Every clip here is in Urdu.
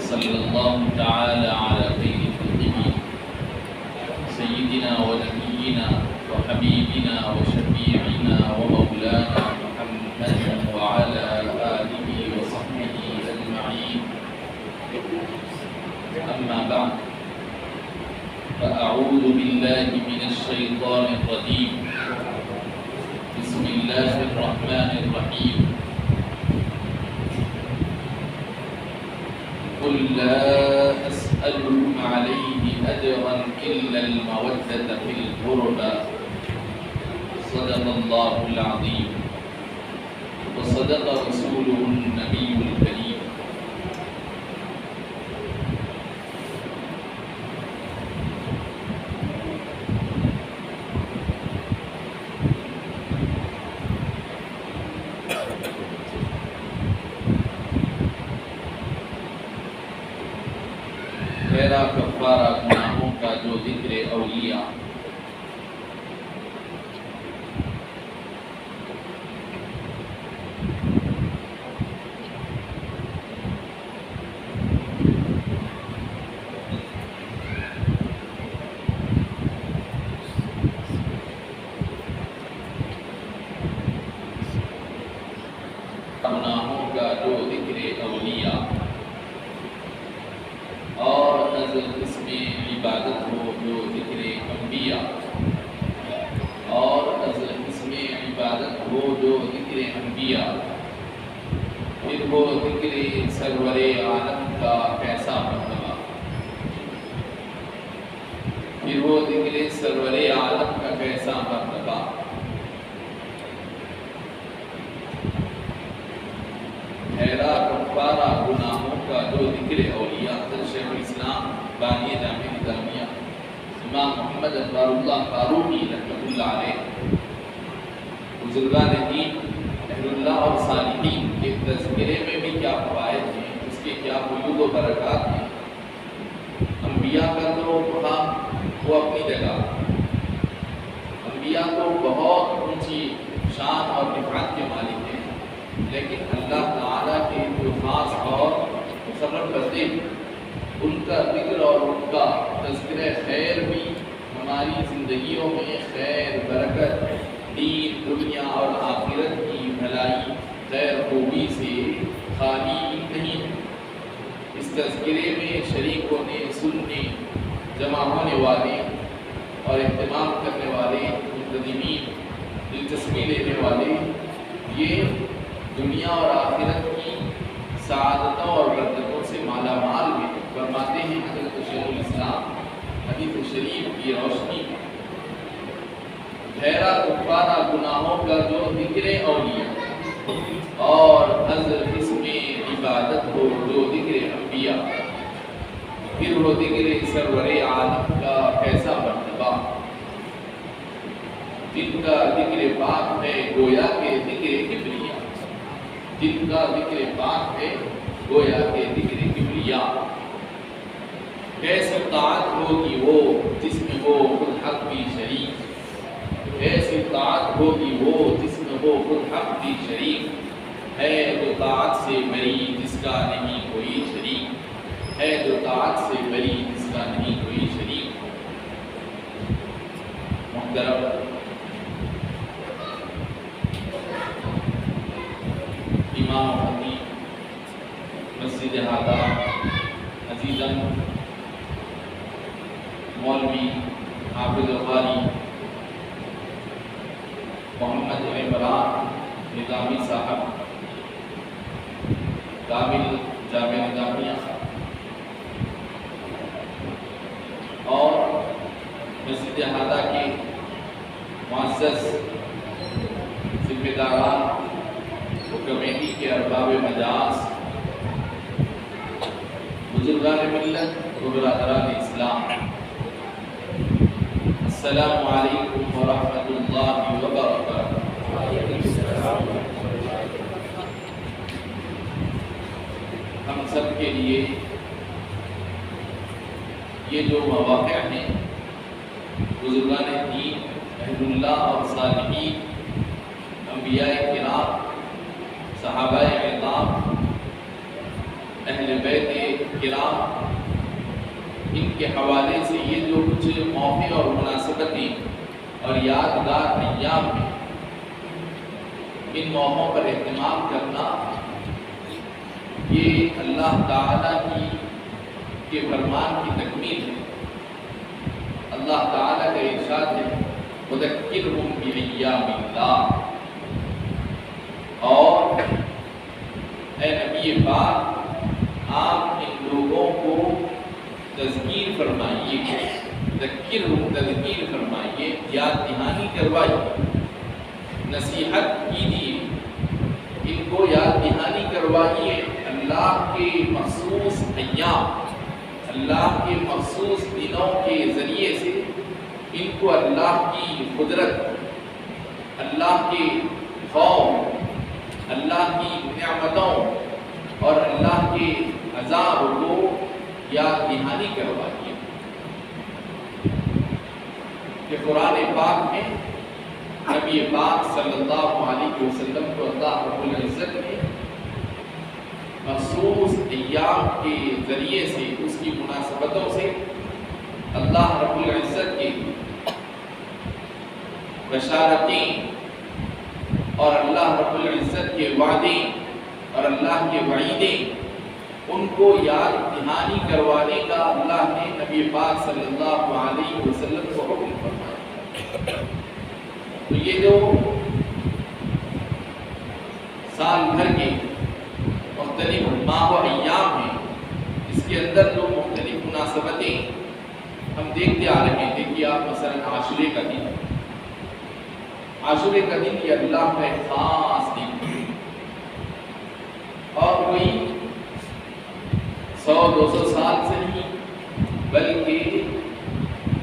صلی اللہ تعالی علی خیر خلقہ سیدنا و نبینا و حبیبنا و شفیعنا و مولانا محمد وعلی آلہ و صحبہ اجمعین. اما بعد فاعوذ باللہ من الشیطان الرجیم. بسم اللہ الرحمن الرحیم. قل لا أسألكم عليه أجرا إلا المودة في القربى. صدق الله العظيم وصدق رسوله النبي الكريم. میرا کفارہ گناہوں کا جو ذکر اولیاء. گناہوں کا جو ذکر اولیاء اور اس میں عبادت ہو جو ذکر انبیاء اور اس میں عبادت ہو جو ذکر انبیاء. پھر وہ ذکر سرور عالم کا کیسا مرتبہ. پھر وہ ذکر سرور عالم کا کیسا مرتبہ. میرا کفارہ گناہوں کا جو ذکر اولیاء. شیخ الاسلام بانی جامع نظامیہ امام محمد انوار اللہ فاروقی رحمۃ اللہ علیہ بزرگان دین اہل اللہ اور صالحین کے تذکرے میں بھی کیا فوائد ہیں، اس کے کیا فیوض و برکات ہیں. انبیاء کا تو مقام وہ اپنی جگہ، انبیاء تو بہت اونچی شان اور رفعت کے مالک ہیں، لیکن اللہ تعالیٰ کے جو خاص اور مقرر کرتے ہیں ان کا ذکر اور ان کا تذکرہ خیر بھی ہماری زندگیوں میں خیر برکت دین دنیا اور آخرت کی بھلائی خیر خوبی سے خالی نہیں. اس تذکرے میں شریک ہونے سننے جمع ہونے والے اور اہتمام کرنے والے منتظمین دلچسپی لینے والے یہ دنیا اور آخرت کی سعادتوں اور برکتوں سے مالا مال میں. فرماتے ہیں حضرت شیخ الاسلام حدیث شریف کی روشنی میں گہرا کفارہ گناہوں کا جو ذکر اولیاء اور حضرت اس میں عبادت ہو جو ذکر انبیاء. پھر وہ ذکر سرور عالم کا کیسا مرتبہ. جن کا ذکر پاک ہے گویا کے ذکر کبریا. جن کا ذکر پاک ہے گویا کے ذکر کبریا. کیسی طاعت ہوگی وہ جس میں وہ خود حق بھی شریک. کیسی طاعت ہوگی وہ جس میں وہ خود حق بھی شریک. ہے جو طاعت سے بری جس کا نہیں کوئی شریک. ہے جو طاعت سے بری جس کا نہیں کوئی شریک. محترم امام خطیب مسجد ہادہ عزیزاً مولوی حافظ القاری محمد عمران نظامی صاحب کامل جامع نظامیہ اور مسجد ہادہ کے معزز ذمہ داران کمیٹی کے ارباب مجاز بزرگان ملت و برادران اسلام، السلام علیکم ورحمۃ اللہ وبرکاتہ. ہم سب کے لیے یہ جو مواقع ہیں بزرگان دین اہل اللہ اور صالحین انبیاء کرام صحابہ اعظام اہل بیت کرام ان کے حوالے سے یہ جو کچھ موقع اور مناسبتیں اور یادگار ایام ہیں، ان موقعوں پر اہتمام کرنا یہ اللہ تعالیٰ کے فرمان کی تکمیل ہے۔ اللہ تعالیٰ کا ارشاد ہے وَذَكِّرْهُمْ بِأَيَّامِ اللَّهِ، اور اے نبی پاک آپ ان لوگوں کو تذکیر فرمائیے، ذکرہم تذکیر فرمائیے، یاد دہانی کروائیے، نصیحت کیجیے، ان کو یاد دہانی کروائیے اللہ کے مخصوص ایام، اللہ کے مخصوص دنوں کے ذریعے سے ان کو اللہ کی قدرت، اللہ کے خوف، اللہ کی نعمتوں اور اللہ کے عذاب کو یاد دہانی کروائیے۔ کہ قرآن پاک میں نبی پاک صلی اللہ علیہ وسلم کو اللہ رب العزت نے مخصوص ایام کے ذریعے سے، اس کی مناسبتوں سے اللہ رب العزت کے بشارتیں اور اللہ رب العزت کے وعدے اور اللہ کے وعیدیں، ان کو یاد دہانی کروانے کا اللہ نے نبی پاک صلی اللہ علیہ وسلم کو حکم فرمایا۔ تو یہ جو سال بھر کے مختلف ماہ و ایام ہیں، اس کے اندر جو مختلف مناسبتیں ہم دیکھتے آ رہے ہیں کہ آپ مثلا عاشورے کا دن، عاشورے کا دن یہ اللہ کا ایک خاص دن ہے، اور کوئی 100-200 سال سے نہیں بلکہ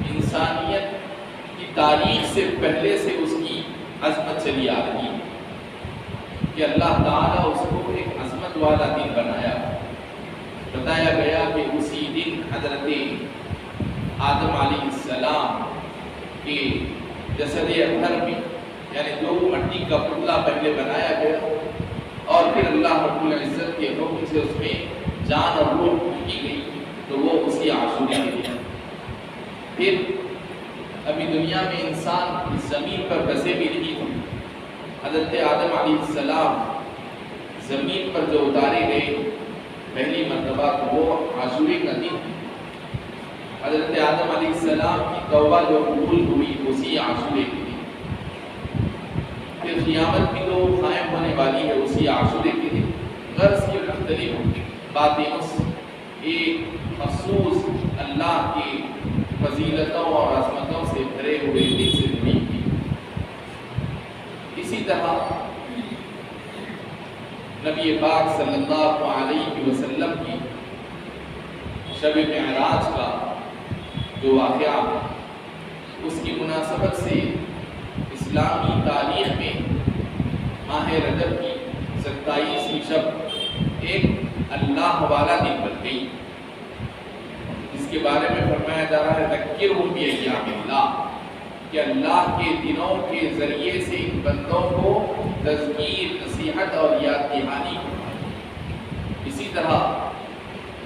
انسانیت کی تاریخ سے پہلے سے اس کی عظمت چلی آ رہی ہے کہ اللہ تعالیٰ اس کو ایک عظمت والا دن بنایا۔ بتایا گیا کہ اسی دن حضرت آدم علیہ السلام کے جسد اطہر میں، یعنی جو مٹی کا پتلا پہلے بنایا گیا اور پھر اللہ رب العزت کے حکم سے اس میں جان اور روح کی گئی، تو وہ اسی عاشورے کے دن۔ پھر ابھی دنیا میں انسان اس زمین پر بسے بھی نہیں تھے، حضرت آدم علیہ السلام زمین پر جو اتارے گئے پہلی مرتبہ، تو وہ عاشورے کا دن۔ حضرت آدم علیہ السلام کی توبہ جو قبول ہوئی اسی عاشورے کے دن۔ پھر قیامت بھی تو قائم ہونے والی ہے اسی عاشورے کے دن۔ غرض کی مختلف باتیں اس ایک مخصوص اللہ کی فضیلتوں اور عظمتوں سے بھرے ہوئے دن سے جڑی تھی۔ اسی طرح نبی پاک صلی اللہ علیہ وسلم کی شب معراج کا جو واقعہ، اس کی مناسبت سے اسلامی تاریخ میں ماہ رجب کی 27ویں شب ایک اللہ والا دن بن گئی، جس کے بارے میں فرمایا جا رہا ہے ذکرہم بأیام اللہ، کہ اللہ کے دنوں کے ذریعے سے ان بندوں کو تذکیر، نصیحت اور یاد دہانی فرمائے۔ اسی طرح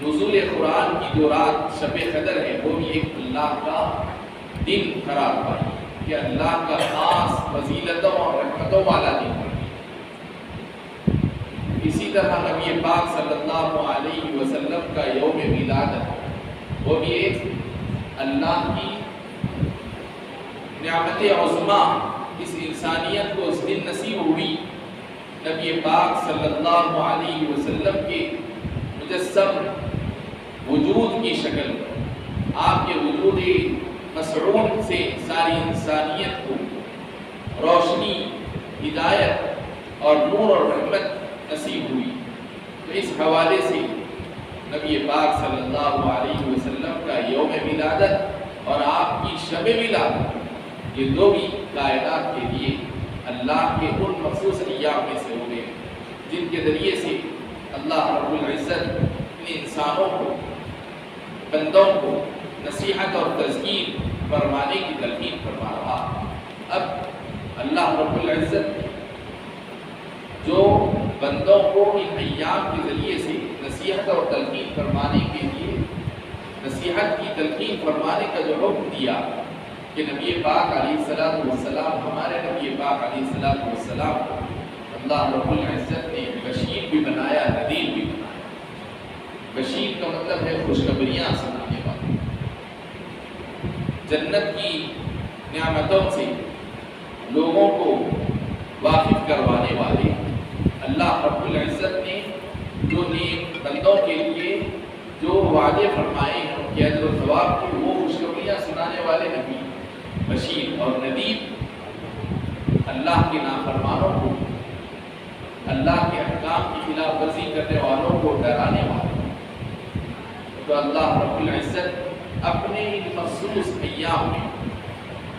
نزول قرآن کی جو رات شب قدر ہے، وہ بھی ایک اللہ کا دن قرار پائی کہ اللہ کا خاص فضیلتوں اور رحمتوں والا دن بن گئی۔ اسی طرح نبی پاک صلی اللہ علیہ وسلم کا یوم ولادت، وہ بھی ایک اللہ کی نعمت عظمیٰ اس انسانیت کو اس دن نصیب ہوئی۔ نبی پاک صلی اللہ علیہ وسلم کے مجسم وجود کی شکل، آپ کے وجود مسعود سے ساری انسانیت کو روشنی، ہدایت اور نور اور رحمت نصیب ہوئی۔ تو اس حوالے سے نبی پاک صلی اللہ علیہ وسلم کا یوم ولادت اور آپ کی شب ولادت، یہ دو بھی کائنات کے لیے اللہ کے ان مخصوص ایام میں سے ہوئے جن کے ذریعے سے اللہ رب العزت ان انسانوں کو، بندوں کو نصیحت اور تذکیر فرمانے کی تلقین فرما رہا۔ اب اللہ رب العزت جو بندوں کو ان ایام کے ذریعے سے نصیحت نصیحت اور تلقین فرمانے کے لیے نصیحت کی تلقین فرمانے کا جو حکم دیا کہ نبی پاک علیہ السلام ہمارے نبی پاک علیہ السلام کو اللہ رب العزت نے بشیر بھی بنایا، نذیر بھی بنایا۔ بشیر کا مطلب ہے خوشخبریاں سنانے والا، جنت کی نعمتوں سے لوگوں کو واقف کروانے والے۔ اللہ رب العزت نے جو نیک بندوں کے لیے جو وعدے فرمائے ہیں ان کے اجر و ثواب کی، وہ خوشخبریاں سنانے والے نبی بشیر اور نذیر اللہ کے نافرمانوں کو، اللہ کے احکام کی خلاف ورزی کرنے والوں کو ڈرانے والے۔ تو اللہ رب العزت اپنے مخصوص ایام میں،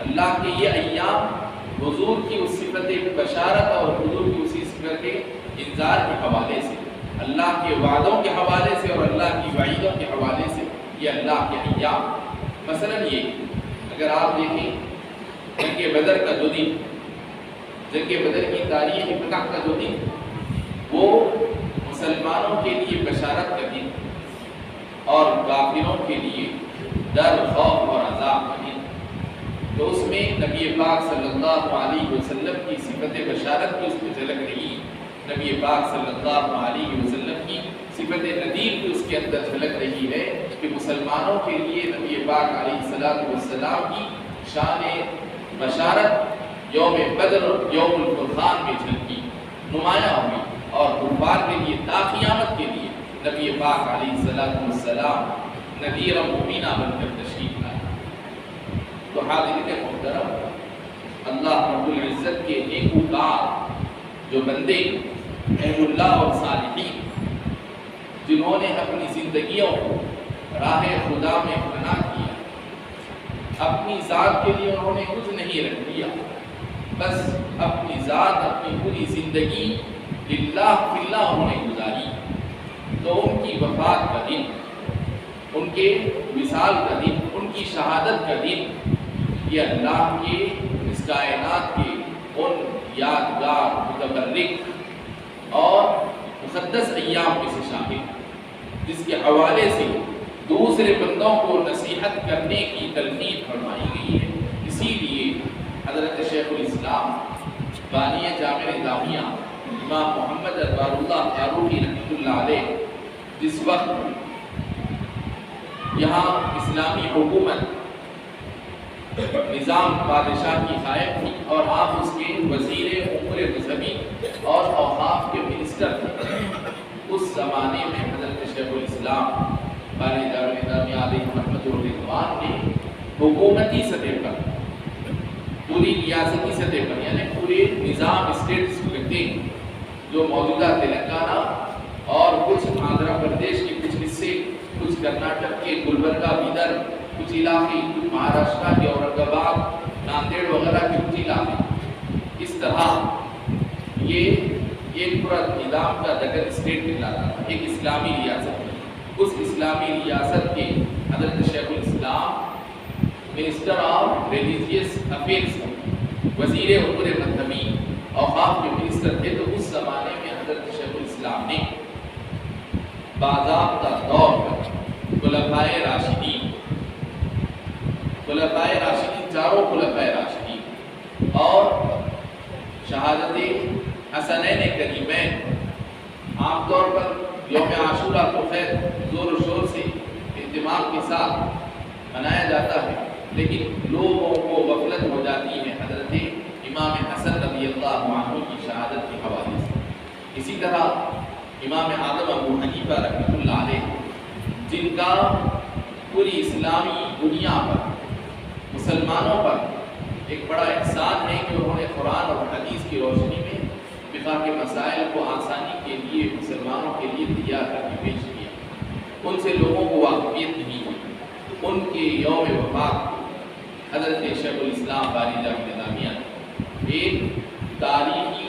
اللہ کے یہ ایام حضور کی اس صفت بشارت اور حضور کی اسی صفت انذار کے حوالے سے، اللہ کے وعدوں کے حوالے سے اور اللہ کی وعیدوں کے حوالے سے یہ اللہ کے ایام۔ مثلا یہ اگر آپ دیکھیں جنگ بدر کا جو دن، جنگ بدر کی تاریخ فتح کا جو دن، وہ مسلمانوں کے لیے بشارت کا دن اور کافروں کے لیے ڈر، خوف اور عذاب کا دن۔ تو اس میں نبی پاک صلی اللہ علیہ وسلم کی صفت بشارت کی اس میں جھلک رہی، نبی پاک صلی اللہ علیہ وسلم کی صفت نذیر کی اس کے اندر جھلک رہی ہے کہ مسلمانوں کے لیے نبی پاک علیہ السلام کی شان بشارت یوم بدر اور یوم الفرقان میں جھلکی، نمایاں ہوئی، اور کفار کے لیے تا قیامت کے لیے نبی پاک علیہ السلام نذیر مبینہ بن کر تشریف لائے۔ تو حاضرین محترم، اللہ رب العزت کے نیکوکار جو بندے اہل اللہ اور صالحین، جنہوں نے اپنی زندگیوں کو راہ خدا میں فنا کیا، اپنی ذات کے لیے انہوں نے کچھ نہیں رکھ دیا، بس اپنی ذات، اپنی پوری زندگی للہ فی اللہ انہوں نے گزاری، تو ان کی وفات کا دن، ان کے وصال کا دن، ان کی شہادت کا دن، یہ اللہ کے اس کائنات کے ان یادگار، متبرک اور مقدس ایام میں سے شامل، جس کے حوالے سے دوسرے بندوں کو نصیحت کرنے کی تلقین فرمائی گئی ہے۔ اسی لیے حضرت شیخ الاسلام بانی جامع نظامیہ امام محمد ادوار اللہ فاروقی رحمۃ اللہ علیہ جس وقت یہاں اسلامی حکومت نظام بادشاہ کی قائم تھی اور آپ اس کے وزیر امور مذہبی اور اوقاف کے منسٹر تھے، اس زمانے میں حضرت شیخ الاسلام بانی جامع نظامیہ علیہ رحمۃ الرضوان نے حکومتی سطح پر، پوری ریاستی سطح پر، یعنی پورے نظام اسٹیٹس کے جو موجودہ تلنگانہ اور کچھ آندھرا پردیش کے کچھ حصے، کچھ کرناٹک کے گلبرگہ، بیدر، کچھ علاقے، کچھ مہاراشٹر کے اورنگ آباد، ناندیڑ وغیرہ کے کچھ علاقے، اس طرح یہ ایک پورا نظام کا دگن اسٹیٹ کہلاتا تھا، ایک اسلامی ریاست تھی۔ اس اسلامی ریاست کے حضرت شیخ الاسلام منسٹر آف ریلیجیس افیئرس، وزیر امور مذہبی اوقاف کے منسٹر تھے۔ تو اس زمانے میں حضرت شیخ الاسلام نے باضابطہ طور پر خلفائے راشدین، چاروں خلفائے راشدین اور شہادت حسنین کریمین، عام طور پر یوم عاشورہ کو خیر زور و شور سے اہتمام کے ساتھ منایا جاتا ہے، لیکن لوگوں کو غفلت ہو جاتی ہے حضرت امام حسن رضی اللہ عنہ کی شہادت کے حوالے سے۔ اسی طرح امام اعظم ابو حنیفہ رحمۃ اللہ علیہ، جن کا پوری اسلامی دنیا پر، مسلمانوں پر ایک بڑا احسان ہے کہ انہوں نے قرآن اور حدیث کی روشنی میں فقہ کے مسائل کو آسانی کے لیے مسلمانوں کے لیے تیار کر کے پیش کیا، ان سے لوگوں کو واقفیت نہیں ہوئی۔ ان کے یوم وفات حضرت شیخ الاسلام بانی جامع نظامیہ ایک تاریخی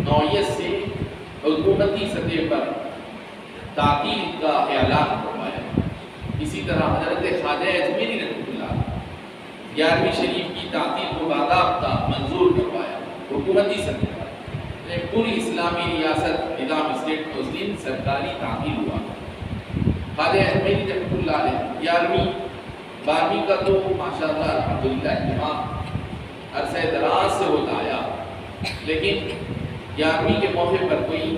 نوعیت سے حکومتی سطح پر تعطیل کا اعلان کروایا۔ اسی طرح حضرت خواجہ اجمیری رحمۃ اللہ 11ویں شریف کی تعطیل کو باضابطہ منظور کروایا حکومتی سطح پر۔ پوری اسلامی ریاست نظام اسٹیٹ کو اس دن سرکاری تعطیل ہوا۔ خواجہ اجمیری رحمۃ اللہ علیہ 11ویں 12ویں کا تو ماشاءاللہ الحمدللہ اہتمام عرصہ دراز سے ہوتا آیا، لیکن 11ویں کے موقع پر کوئی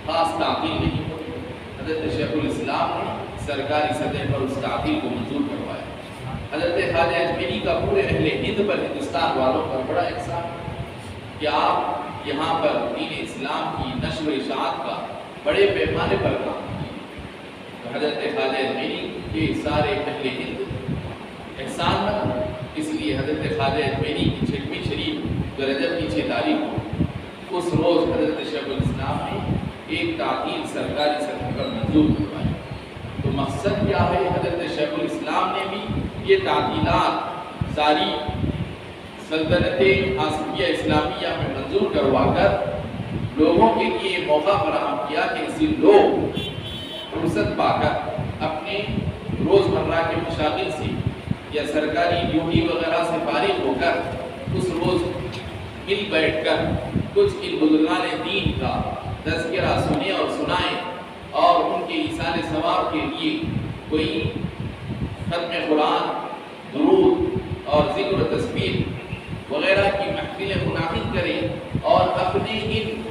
خاص تعطیل نہیں ہوئی۔ حضرت شیخ الاسلام نے سرکاری سطح پر اس تعطیل کو منظور کروایا۔ حضرت خواجہ اجمیری کا پورے اہل ہند پر، ہندوستان والوں پر بڑا احسان کہ آپ یہاں پر دین اسلام کی نشر و اشاعت کا بڑے پیمانے پر کام کیے۔ تو حضرت خواجہ اجمیری کے سارے اہل ہند احسان مند، اس لیے حضرت خواجہ اجمیری کی 6ویں شریف جو رجب کی 6 تاریخ کو، اس روز حضرت شیخ الاسلام نے ایک تعطیل سرکاری سطح پر منظور کروائی۔ تو مقصد کیا ہے؟ حضرت شیخ الاسلام نے بھی یہ تعطیلات ساری سلطنت آصفیہ اسلامیہ میں منظور کروا کر لوگوں کے لیے موقع فراہم کیا کہ اسی لوگ فرصت پا کر اپنے روزمرہ کے مشاغل سے یا سرکاری ڈیوٹی وغیرہ سے فارغ ہو کر اس روز مل بیٹھ کر کچھ ان بزرگان دین کا تذکرہ سنیں اور سنائیں، اور ان کے ایصال ثواب کے لیے کوئی ختم قرآن، درود اور ذکر و تسبیح وغیرہ کی محفلیں منعقد کریں، اور اپنے ان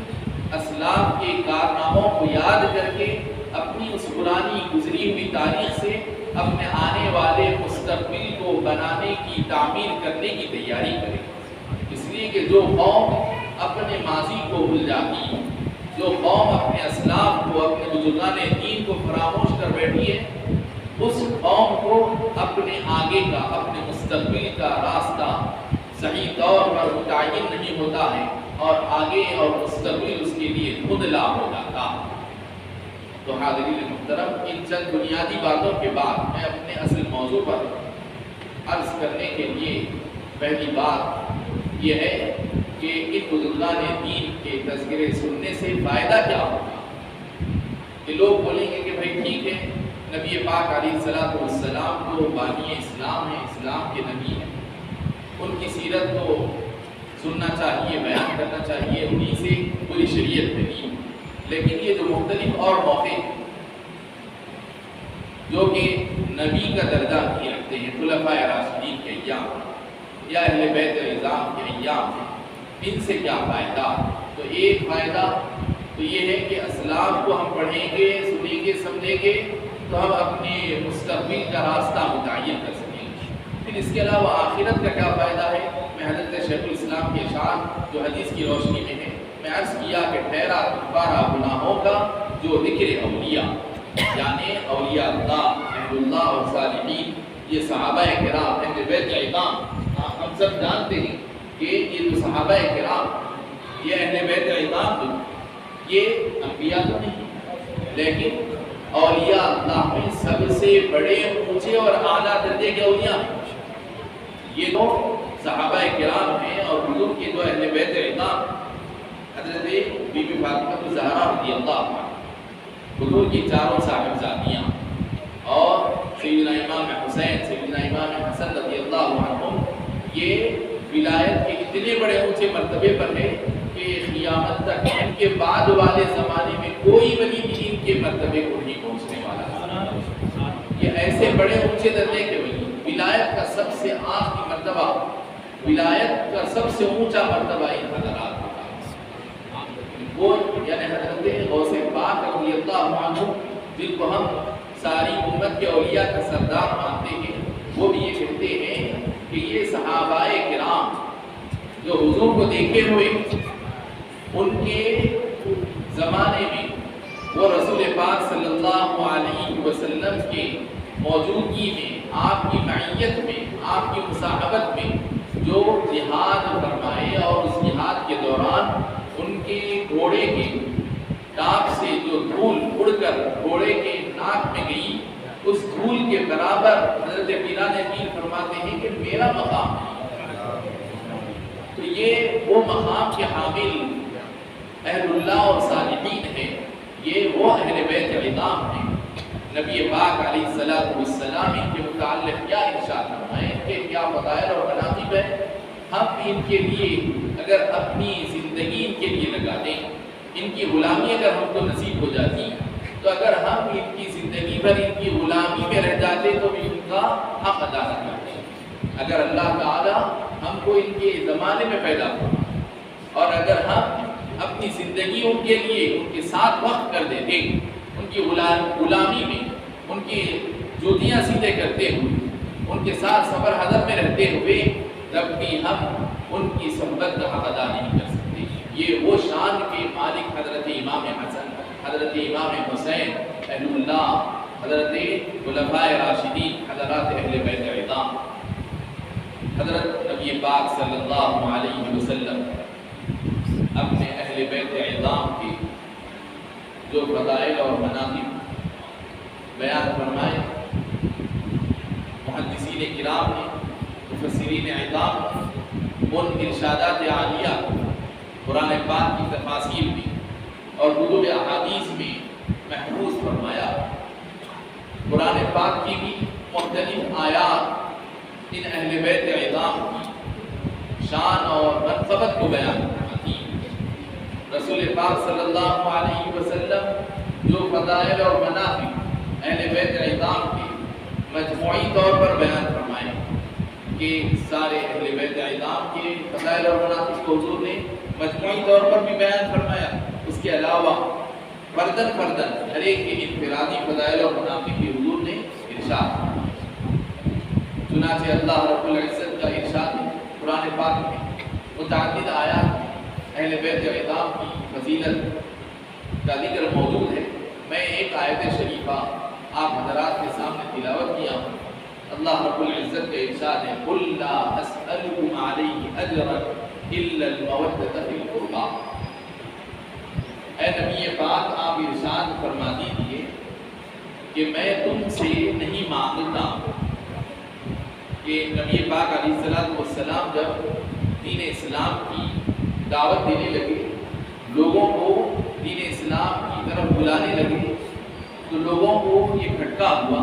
اسلاف کے کارناموں کو یاد کر کے اپنی اس پرانی گزری ہوئی تاریخ سے اپنے آنے والے مستقبل کو بنانے کی، تعمیر کرنے کی تیاری کریں۔ اس لیے کہ جو قوم اپنے ماضی کو بھول جاتی، جو قوم اپنے اسلاف کو، اپنے بزرگان دین کو فراموش کر بیٹھی ہے، اس قوم کو اپنے آگے کا، اپنے مستقبل کا راستہ صحیح طور پر متعین نہیں ہوتا ہے، اور آگے اور مستقبل اس کے لیے دھندلا ہو جاتا۔ تو حاضرین محترم، ان چند بنیادی باتوں کے بعد میں اپنے اصل موضوع پر عرض کرنے کے لیے پہلی بات یہ ہے کہ ان بزرگان دین کے تذکرے سننے سے فائدہ کیا ہوگا۔ کہ لوگ بولیں گے کہ بھائی ٹھیک ہے، نبی پاک علیہ الصلوۃ والسلام تو بانی اسلام ہیں، اسلام کے نبی ہیں، ان کی سیرت کو سننا چاہیے، بیان کرنا چاہیے، انہی سے پوری شریعت بنی۔ لیکن یہ جو مختلف اور موقع جو کہ نبی کا درجہ نہیں رکھتے ہیں، خلفائے راشدین کے ایام یا اہل بیت النظام کے ایام ہیں، ان سے کیا فائدہ؟ تو ایک فائدہ تو یہ ہے کہ اسلاف کو ہم پڑھیں گے، سنیں گے، سمجھیں گے تو ہم اپنے مستقبل کا راستہ متعین کر سکیں گے۔ پھر اس کے علاوہ آخرت کا کیا فائدہ ہے؟ میں حضرت شیخ الاسلام کے اشعار جو حدیث کی روشنی میں ہے، میں عرض کیا کہ ٹھہرا کفارہ گناہوں کا جو ذکر اولیاء، یعنی اولیاء اللہ، اہل اللہ اور صالحین، یہ صحابہ کرام، اہل بیت عظام، ہم سب جانتے ہیں کہ یہ جو صحابہ کرام، یہ اہل بیت عظام، یہ انبیاء تو نہیں، لیکن اولیاء اللہ میں سب سے بڑے، اونچے اور اعلیٰ درجے کے اولیاء ہیں۔ یہ تو صحابہ کرام ہیں، اور حضور کے جو اہل بیت عظام، حضرت بی بی فاطمہ الزہرا رضی اللہ عنہا، حضور کی چاروں صاحبزادیاں، اور سیدنا امام حسین، سیدنا امام حسن رضی اللہ عنہم، یہ ولایت کے اتنے بڑے اونچے مرتبے پر ہے کہ قیامت تک ان کے بعد والے زمانے میں کوئی ولی بھی ان کے مرتبے کو نہیں پہنچنے والا۔ یہ ایسے بڑے اونچے درجے کے ولی، ولایت کا سب سے آخری مرتبہ، ولایت کا سب سے اونچا مرتبہ ان حضرات کا، وہ یعنی حضرت غوث پاک رضی اللہ عنہ، جن کو ہم ساری امت کے اولیاء کا سردار مانتے ہیں، وہ بھی یہ کہتے ہیں کہ یہ صحابہ کرام جو حضور کو دیکھے ہوئے، ان کے زمانے میں وہ رسول پاک صلی اللہ علیہ وسلم کے موجودگی میں، آپ کی معیت میں، آپ کی مصاحبت میں جو جہاد فرمائے، اور اس جہاد کے دوران ان کے گھوڑے کے ٹاپ سے جو دھول اڑ کر گھوڑے کے ناک میں گئی، اس دھول کے برابر حضرت پیران پیر فرماتے ہیں کہ میرا مقام ہے۔ تو یہ وہ مقام کے حامل اہل اللہ اور صالحین ہیں، یہ وہ اہل بیت عظام ہیں۔ نبی پاک علیہ السلام ان کے متعلق کیا ارشاد فرمائے، ان کے کیا فضائل اور مناقب ہیں، ہم ان کے لیے اگر اپنی زندگی ان کے لیے لگا دیں، ان کی غلامی اگر ہم کو نصیب ہو جاتی، تو اگر ہم ان کی زندگی بھر ان کی غلامی میں رہ جاتے تو بھی ان کا حق ادا نہ کرتے۔ اگر اللہ تعالی ہم کو ان کے زمانے میں پیدا کرتا اور اگر ہم اپنی زندگی ان کے لیے ان کے ساتھ وقت کر دیتے، ان کی غلامی میں ان کی جوتیاں سیدھے کرتے ہوئے، ان کے ساتھ صبر حضر میں رہتے ہوئے، تب بھی ہم ان کی صحبت کا حق ادا نہیں کر سکتے۔ یہ وہ شان کے مالک حضرت امام حسن، حضرت امام حسین اہل اللہ، حضرت خلفاء راشدین، حضرات اہل بیت عظام، حضرت نبی پاک صلی اللہ علیہ وسلم اپنے اہل بیت عظام کے جو فضائل اور مناقب بیان فرمائے، محدثین کرام نے، مفسرین عظام نے ان ارشادات عالیہ قرآن پاک کی تفاسیر میں اور کتب احادیث میں محفوظ فرمایا۔ قرآن پاک کی بھی مختلف آیات ان اہل بیت عظام کی شان اور منقبت کو بیان کرتی ہیں۔ رسول پاک صلی اللہ علیہ وسلم جو فضائل اور مناقب اہل بیت عظام کے مجموعی طور پر بیان فرمائے کہ سارے اہل بیت عظام کے فضائل اور مناقب کو حضور نے مجموعی طور پر بھی بیان فرمایا، اس کے علاوہ فردن ہر ایک کے انفرادی فضائل اور مناقب بھی حضور نے ارشاد فرمایا۔ چنانچہ اللہ رب العزت کا ارشاد قرآن پاک میں متعدد آیات میں اہل بیت عظام کی فضیلت کا ذکر موجود ہے۔ میں ایک آیت شریفہ آپ حضرات کے سامنے تلاوت کیا ہوں۔ اللہ رب العزت کا ارشاد ہے، قُلْ لَا أَسْأَلُكُمْ عَلَيْهِ أَجْرًا إِلَّا الْمَوَدَّةَ فِي الْقُرْبَى۔ اے نبی پاک آپ ارشاد فرما دیجیے کہ میں تم سے نہیں مانگتا کہ نبی پاک علیہ السلام جب دین اسلام کی دعوت دینے لگے، لوگوں کو دین اسلام کی طرف بلانے لگے، تو لوگوں کو یہ کھٹکا ہوا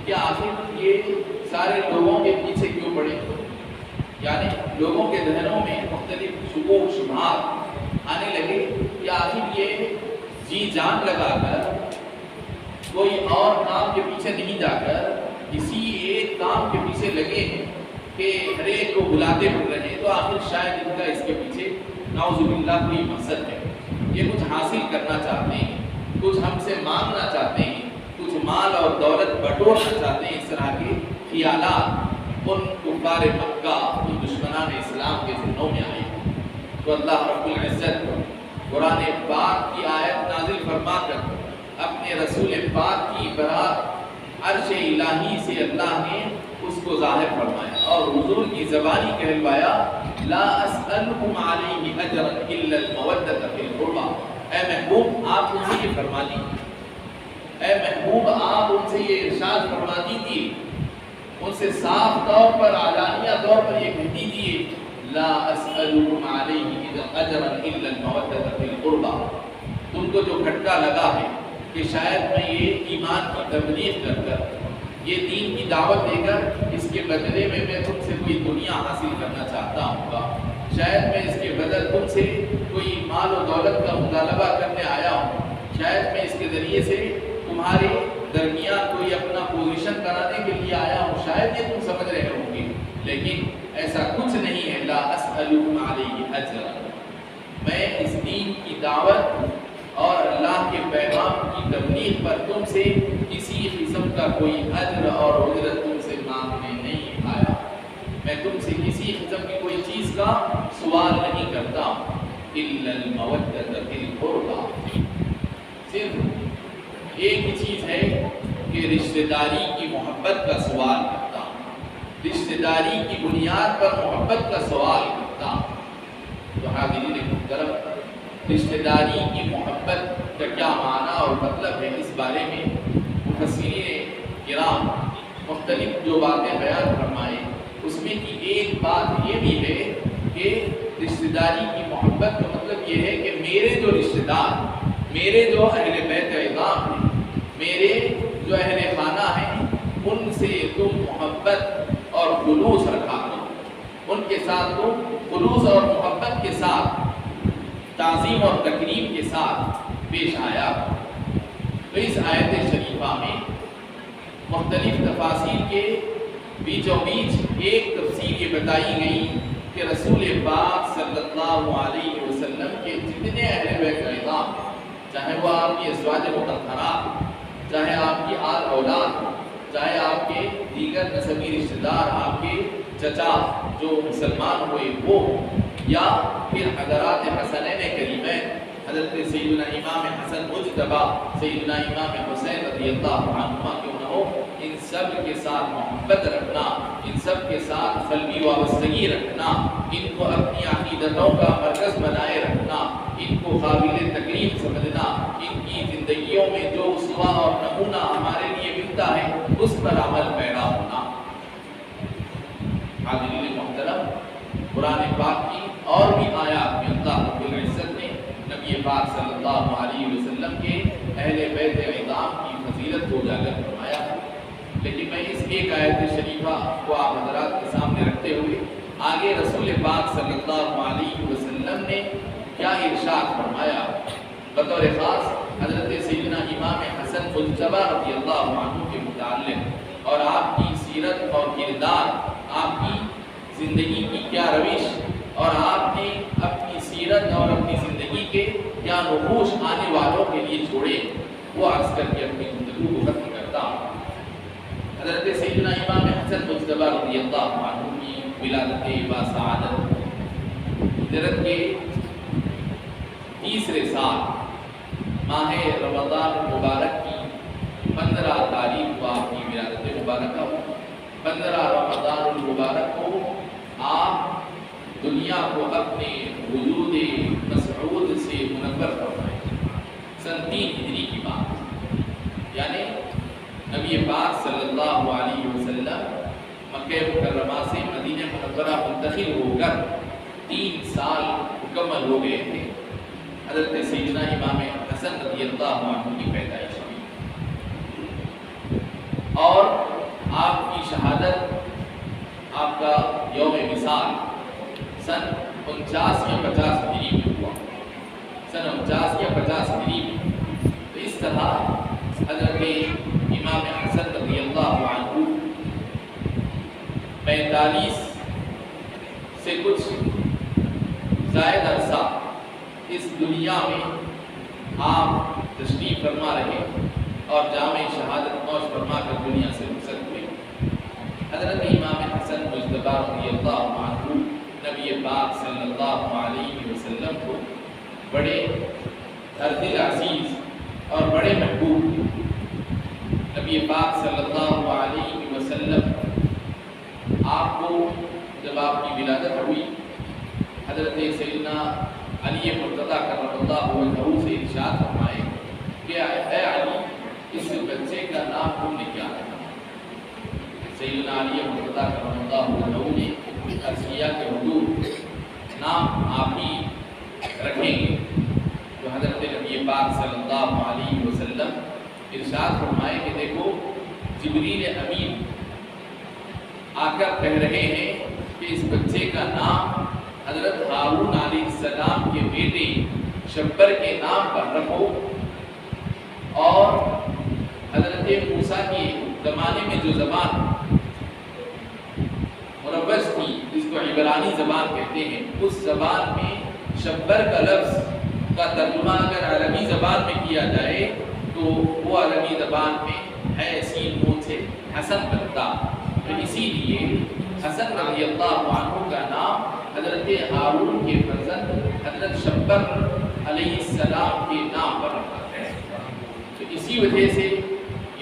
کہ آخر یہ سارے لوگوں کے پیچھے کیوں پڑے، یعنی لوگوں کے ذہنوں میں مختلف شکوک شبہات آنے لگے کہ آخر یہ جی جان لگا کر کوئی اور کام کے پیچھے نہیں جا کر کسی ایک کام کے پیچھے لگے ہیں کہ ہر ایک کو بلاتے پھر رہے ہیں، تو آخر شاید ان کا اس کے پیچھے نعوذ باللہ کوئی مقصد ہے، یہ کچھ حاصل کرنا چاہتے ہیں، کچھ ہم سے مانگنا چاہتے ہیں، کچھ مال اور دولت بٹورنا چاہتے ہیں۔ اس طرح کے خیالات ان کفار مکہ، ان دشمنان اسلام کے ذہنوں میں آئے، تو اللہ رب العزت قرآن پاک کی آیت نازل فرما کر اپنے رسول پاک کی برات عرش الہی سے اللہ نے اس کو ظاہر فرمایا اور حضور کی زبانی کہلوایا، لا اسألکم علیہ اجرا الا المودۃ فی القربى۔ اے محبوب آپ ان سے یہ فرما دیجیے، اے محبوب آپ ان سے یہ ارشاد فرما دیجیے، ان سے صاف طور پر علانیہ طور پر یہ کہہ دیجیے، لا اسألکم علیہ اجرا الا المودۃ فی القربى۔ تم کو جو کھٹکا لگا ہے کہ شاید میں یہ ایمان کی تبلیغ کر کر، یہ دین کی دعوت دے کر اس کے بدلے میں تم سے کوئی دنیا حاصل کرنا چاہتا ہوں گا، شاید میں اس کے بدل تم سے کوئی مال و دولت کا مطالبہ کرنے آیا ہوں، شاید میں اس کے ذریعے سے تمہارے درمیان کوئی اپنا پوزیشن بنانے کے لیے آیا ہوں، شاید یہ تم سمجھ رہے ہوں گے، لیکن ایسا کچھ نہیں ہے۔ لا اسألکم علیہ اجرا، میں اس دین کی دعوت اور اللہ کے پیغام کی تبلیغ پر تم سے کسی قسم کا کوئی اجر اور اجرت تم سے مانگنے نہیں آیا، میں تم سے کسی قسم کی کوئی چیز کا سوال نہیں کرتا ہوں، الا المودۃ فی القربى، صرف ایک ہی چیز ہے کہ رشتہ داری کی محبت کا سوال کرتا ہوں، رشتہ داری کی بنیاد پر محبت کا سوال کرتا ہوں۔ تو حاضرین محترم، رشتہ داری کی محبت کا کیا معنی اور مطلب ہے، اس بارے میں مفسرین کرام مختلف جو باتیں بیان فرمائے، اس میں کی ایک بات یہ بھی ہے کہ رشتہ داری کی محبت کا مطلب یہ ہے کہ میرے جو رشتہ دار، میرے جو اہل بیت عظام ہیں، میرے جو اہل خانہ ہیں، ان سے تم محبت اور خلوص رکھا کرو، ان کے ساتھ تم خلوص اور محبت کے ساتھ، تعظیم اور تکریم کے ساتھ پیش آیا۔ تو اس آیت شریفہ میں مختلف تفاصیر کے بیچوں بیچ ایک تفسیر یہ بتائی گئی کہ رسول پاک صلی اللہ علیہ وسلم کے جتنے اہل بیت کرام، چاہے وہ آپ کی ازواج مطہرات، چاہے آپ کی آل اولاد، چاہے آپ کے دیگر نسبی رشتہ دار، آپ کے چچا جو مسلمان ہوئے وہ، یا پھر حضرات حسنین کریمین، حضرت سیدنا امام حسن مجتبی، سیدنا امام حسین رضی اللہ عنہما کیوں نہ ہو، ان سب کے ساتھ محبت رکھنا، ان سب کے ساتھ قلبی وابستگی رکھنا، ان کو اپنی عقیدتوں کا مرکز بنائے رکھنا، ان کو قابل تکلیم سمجھنا، ان کی زندگیوں میں جو اسوہ اور نمونہ ہمارے لیے ملتا ہے اس پر عمل پیدا ہونا۔ حاضرین محترم، قرآن پاک کی اور بھی آیات میں اللہ رب العزت نے نبی پاک صلی اللہ علیہ وسلم کے اہل بیت عظام کی فضیلت کو اجاگر فرمایا ہے، لیکن میں اس ایک آیت شریفہ کو آپ حضرات کے سامنے رکھتے ہوئے آگے رسول پاک صلی اللہ علیہ وسلم نے کیا ارشاد فرمایا بطور خاص حضرت سیدنا امام حسن مجتبی رضی اللہ عنہ کے متعلق، اور آپ کی سیرت اور کردار، آپ کی زندگی کی کیا روش، اور آپ نے اپنی سیرت اور اپنی زندگی کے کیا نقوش آنے والوں کے لیے چھوڑے، وہ عرض کر کے اپنی گفتگو کو ختم کرتا ہوں۔ حضرت سیدنا امام حسن مجتبی رضی اللہ عنہ کی ولادت باسعادت ہجرت کے تیسرے سال ماہ رمضان المبارک کی 15 تاریخ کو آپ کی ولادت مبارکہ ہو۔ 15 رمضان المبارک کو آپ دنیا کو اپنے وجود مسعود سے منور فرمائے، سن 3 ہجری کی بات، یعنی نبی پاک صلی اللہ علیہ وسلم مکہ مکرمہ سے مدینہ منورہ منتقل ہو کر 3 سال مکمل ہو گئے تھے۔ حضرت سیدنا امام حسن رضی اللہ عنہ کی پیدائش ہوئی، اور آپ کی شہادت، آپ کا یوم وصال سن 49 یا 50 ہجری میں ہوا، سن 49 یا 50 ہجری میں۔ تو اس طرح حضرت امام حسن رضی اللہ عنہ 45 سے کچھ زائد عرصہ اس دنیا میں آپ تشریف فرما رہے اور جامع شہادت نوش فرما کر دنیا سے رخصت ہوئے۔ حضرت امام حسن مجتبی رضی اللہ عنہ نبی پاک صلی اللہ علیہ وسلم کو بڑے دل عزیز اور بڑے محبوب، نبی پاک صلی اللہ علیہ وسلم آپ کو جب آپ کی ولادت ہوئی، حضرت سیدنا علی مرتضیٰ کرم اللہ وجہہ سے ارشاد فرمائے کہ اے علی، اس بچے کا نام تم نے کیا رکھا؟ سیدنا علی مرتضیٰ کرم اللہ وجہہ نے عرض کیا کہ حضور نام آپ ہی رکھیں گے۔ تو حضرت نبی پاک صلی اللہ علیہ وسلم ارشاد فرمائے کہ دیکھو، جبریل امین آ کر کہہ رہے ہیں کہ اس بچے کا نام حضرت ہارون علیہ السلام کے بیٹے شبر کے نام پر رکھو، اور حضرت موسیٰ کے زمانے میں جو زبان مروج تھی، جس کو عبرانی زبان کہتے ہیں، اس زبان میں شبر کا لفظ کا ترجمہ اگر عربی زبان میں کیا جائے تو وہ عربی زبان میں ہے سین نون سے حسن بنتا۔ تو اسی لیے حسن رضی اللہ عنہ کا نام حضرت ہارون کے فرزند حضرت شبر علیہ السلام کے نام پر رکھا ہے۔ تو اسی وجہ سے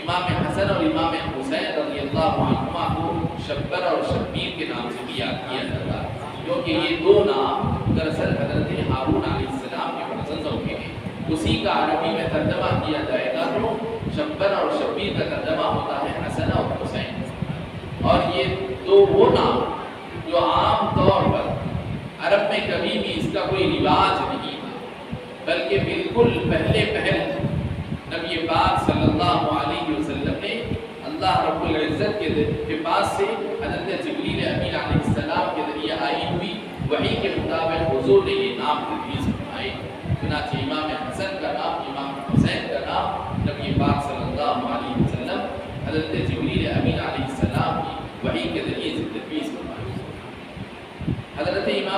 امام حسن اور امام حسین رضی اللہ عنہما کو شبر اور شبیر کے نام سے بھی یاد کیا جاتا ہے، کیونکہ یہ دو نام دراصل حضرت ہارون علیہ السلام کے فرزندوں کے ہیں۔ اسی کا عربی میں ترجمہ کیا جائے گا تو شبر اور شبیر کا ترجمہ ہوتا ہے حسن اور حسین، اور یہ دو وہ نام جو عام طور پر عرب میں کبھی بھی اس کا کوئی رواج نہیں تھا، بلکہ بالکل پہلے نبی پاک صلی اللہ علیہ وسلم نے اللہ رب العزت کے پاس سے حضرت جبریل امین علیہ السلام کے ذریعے آئی ہوئی وحی کے مطابق حضور نے یہ نام تجویز فرمائے۔ چنانچہ امام حسن کا نام، امام حسین کا نام نبی پاک صلی اللہ علیہ وسلم حضرت جبریل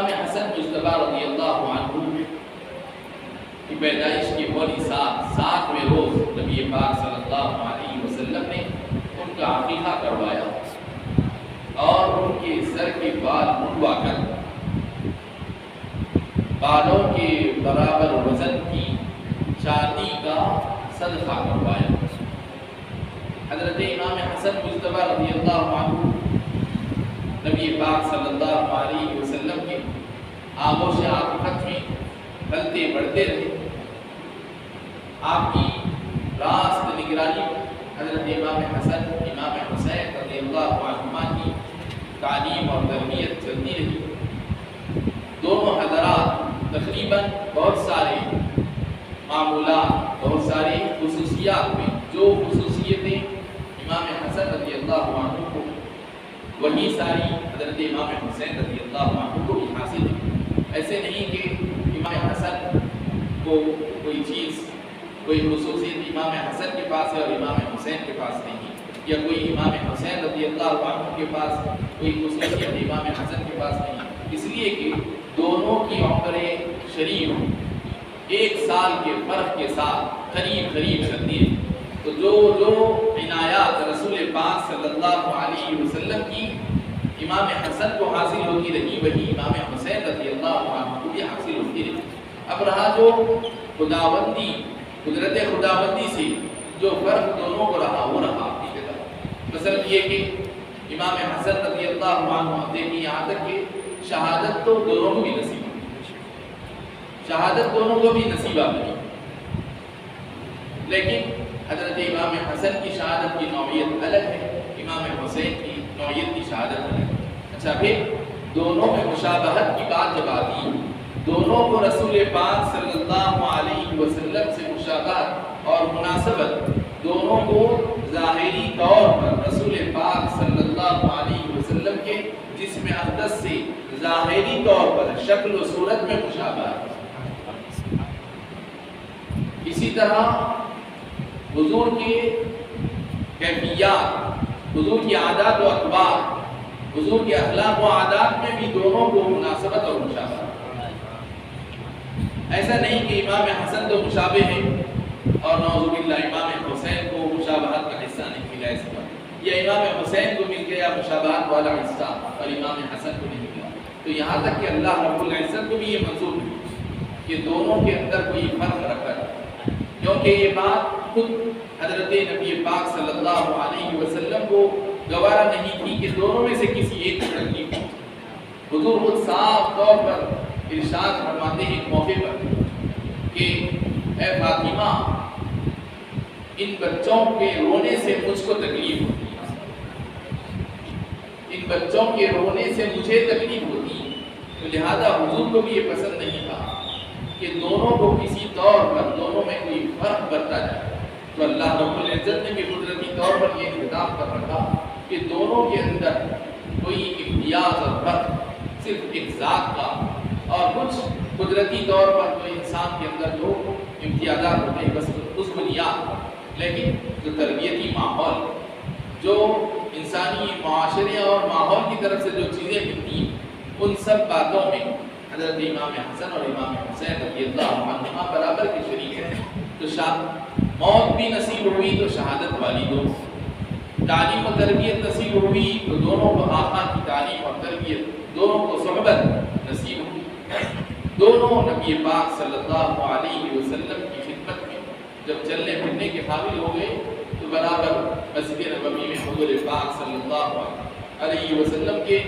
امام حسن مجتبی رضی اللہ عنہ کی پیدائش کے مولی ساتویں روز نبی پاک صلی اللہ علیہ وسلم نے ان کا عقیقہ کروایا اور ان کے سر کے بال منڈوا کر بالوں کے برابر وزن کی چاندی کا صدقہ کروایا۔ حضرت امام حسن مجتبی رضی اللہ عنہ نبی پاک صلی اللہ علیہ وسلم کے آغوش عاطفت میں پلتے بڑھتے رہے۔ آپ کی راست نگرانی حضرت امام حسن امام حسین رضی اللہ عنہما کی تعلیم اور تربیت چلتی رہی۔ دونوں حضرات تقریباً بہت سارے معمولات، بہت سارے خصوصیات میں جو خصوصیتیں امام حسن رضی اللہ عنہ کو وہی ساری حضرت امام حسین رضی اللہ عنہ کو بھی حاصل ہے۔ ایسے نہیں کہ امام حسن کو کوئی چیز، کوئی خصوصیت امام حسن کے پاس ہے اور امام حسین کے پاس نہیں، یا کوئی امام حسین رضی اللہ عنہ کے پاس کوئی خصوصیت امام حسن کے پاس نہیں، اس لیے کہ دونوں کی عمر شریف ایک سال کے فرق کے ساتھ قریب چلتی ہے۔ تو جو عنایات رسول پاک صلی اللہ علیہ وسلم کی امام حسن کو حاصل ہوتی رہی، وہی امام حسین رضی اللہ عنہ کو بھی حاصل ہوتی رہی۔ اب رہا جو قدرت خداوندی سے جو فرق دونوں کو رہا وہ رہا اپنی جگہ۔ مثلا یہ کہ امام حسن رضی اللہ عنہ دیکھیں یہاں تک کہ شہادت تو دونوں کو بھی نصیب ہوئی، شہادت دونوں کو بھی نصیبہ ملی، لیکن حضرت امام حسن کی شہادت کی نوعیت الگ ہے، امام حسین کی نوعیت کی شہادت الگ ہے۔ اچھا، پھر دونوں میں مشابہت کی بات جب آتی، دونوں کو رسول پاک صلی اللہ علیہ وسلم سے مشابہت اور مناسبت، دونوں کو ظاہری طور پر رسول پاک صلی اللہ علیہ وسلم کے جسم اقدس سے ظاہری طور پر شکل و صورت میں مشابہت۔ اسی طرح حضور کے کیفیات، حضور کی عادات و اخبار، حضور کے اخلاق و عادات میں بھی دونوں کو مناسبت اور مشابہت۔ ایسا نہیں کہ امام حسن تو مشابہ ہیں اور نعوذ باللہ امام حسین کو مشابہت کا حصہ نہیں ملا، اس پر یا امام حسین کو مل گیا مشابہت والا حصہ اور امام حسن کو نہیں ملا۔ تو یہاں تک کہ اللہ رب العزت کو بھی یہ منظور ہے کہ دونوں کے اندر کوئی فرق رکھا ہے، کیونکہ یہ بات خود حضرت نبی پاک صلی اللہ علیہ وسلم کو گوارا نہیں تھی کہ دونوں میں سے کسی ایک کو تکلیف ہو۔ حضور خود صاف طور پر ارشاد فرماتے ہیں ایک موقع پر کہ اے فاطمہ، ان بچوں کے رونے سے مجھ کو تکلیف ہوتی ہے، ان بچوں کے رونے سے مجھے تکلیف ہوتی ہے۔ تو لہذا حضور کو بھی یہ پسند نہیں تھا کہ دونوں کو کسی طور پر دونوں میں کوئی فرق برتا جائے۔ تو اللہ رب العزت نے بھی قدرتی طور پر یہ انتظام کر رکھا کہ دونوں کے اندر کوئی امتیاز اور فرق صرف ایک ذات کا، اور کچھ قدرتی طور پر جو انسان کے اندر جو امتیازات ہوتے ہیں بس اس بنیاد پر، لیکن جو تربیتی ماحول، جو انسانی معاشرے اور ماحول کی طرف سے جو چیزیں ملتی ہیں، ان سب باتوں میں حضرت امام حسن اور امام حسین رضی اللہ عنہما برابر کے شریک ہیں۔ تو موت بھی نصیب ہوئی تو شہادت والی دو، تعلیم و تربیت نصیب ہوئی تو دونوں کو آقا کی تعلیم اور تربیت، دونوں کو صحبت نصیب ہوئی۔ دونوں نبی پاک صلی اللہ علیہ وسلم کی خدمت میں جب چلنے پھرنے کے قابل ہو گئے تو برابر مسجد نبوی میں حضور پاک صلی اللہ علیہ وسلم کے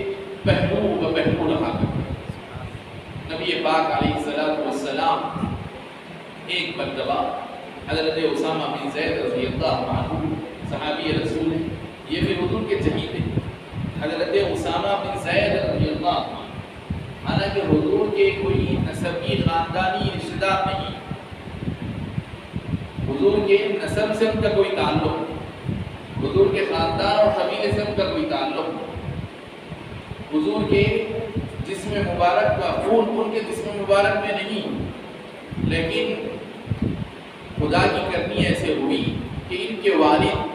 پہلو و پہلو رہا کرتے۔ نبی پاک علیہ السلام ایک مرتبہ حضرت اسامہ بن زید رضی اللہ عنہ صحابی رسول ہیں، یہ بھی حضور کے چہیتے ہیں، حضرت اسامہ بن زید رضی اللہ عنہ، حالانکہ حضور کے کوئی نسبی خاندانی رشتہ دار نہیں، حضور کے نسب سے ان کا کوئی تعلق نہیں، حضور کے خاندان اور قبیلے سے ان کا کوئی تعلق نہیں، حضور کے جسم مبارک کا خون ان کے جسم مبارک میں نہیں، لیکن خدا کی کرنی ایسے ہوئی کہ ان کے والد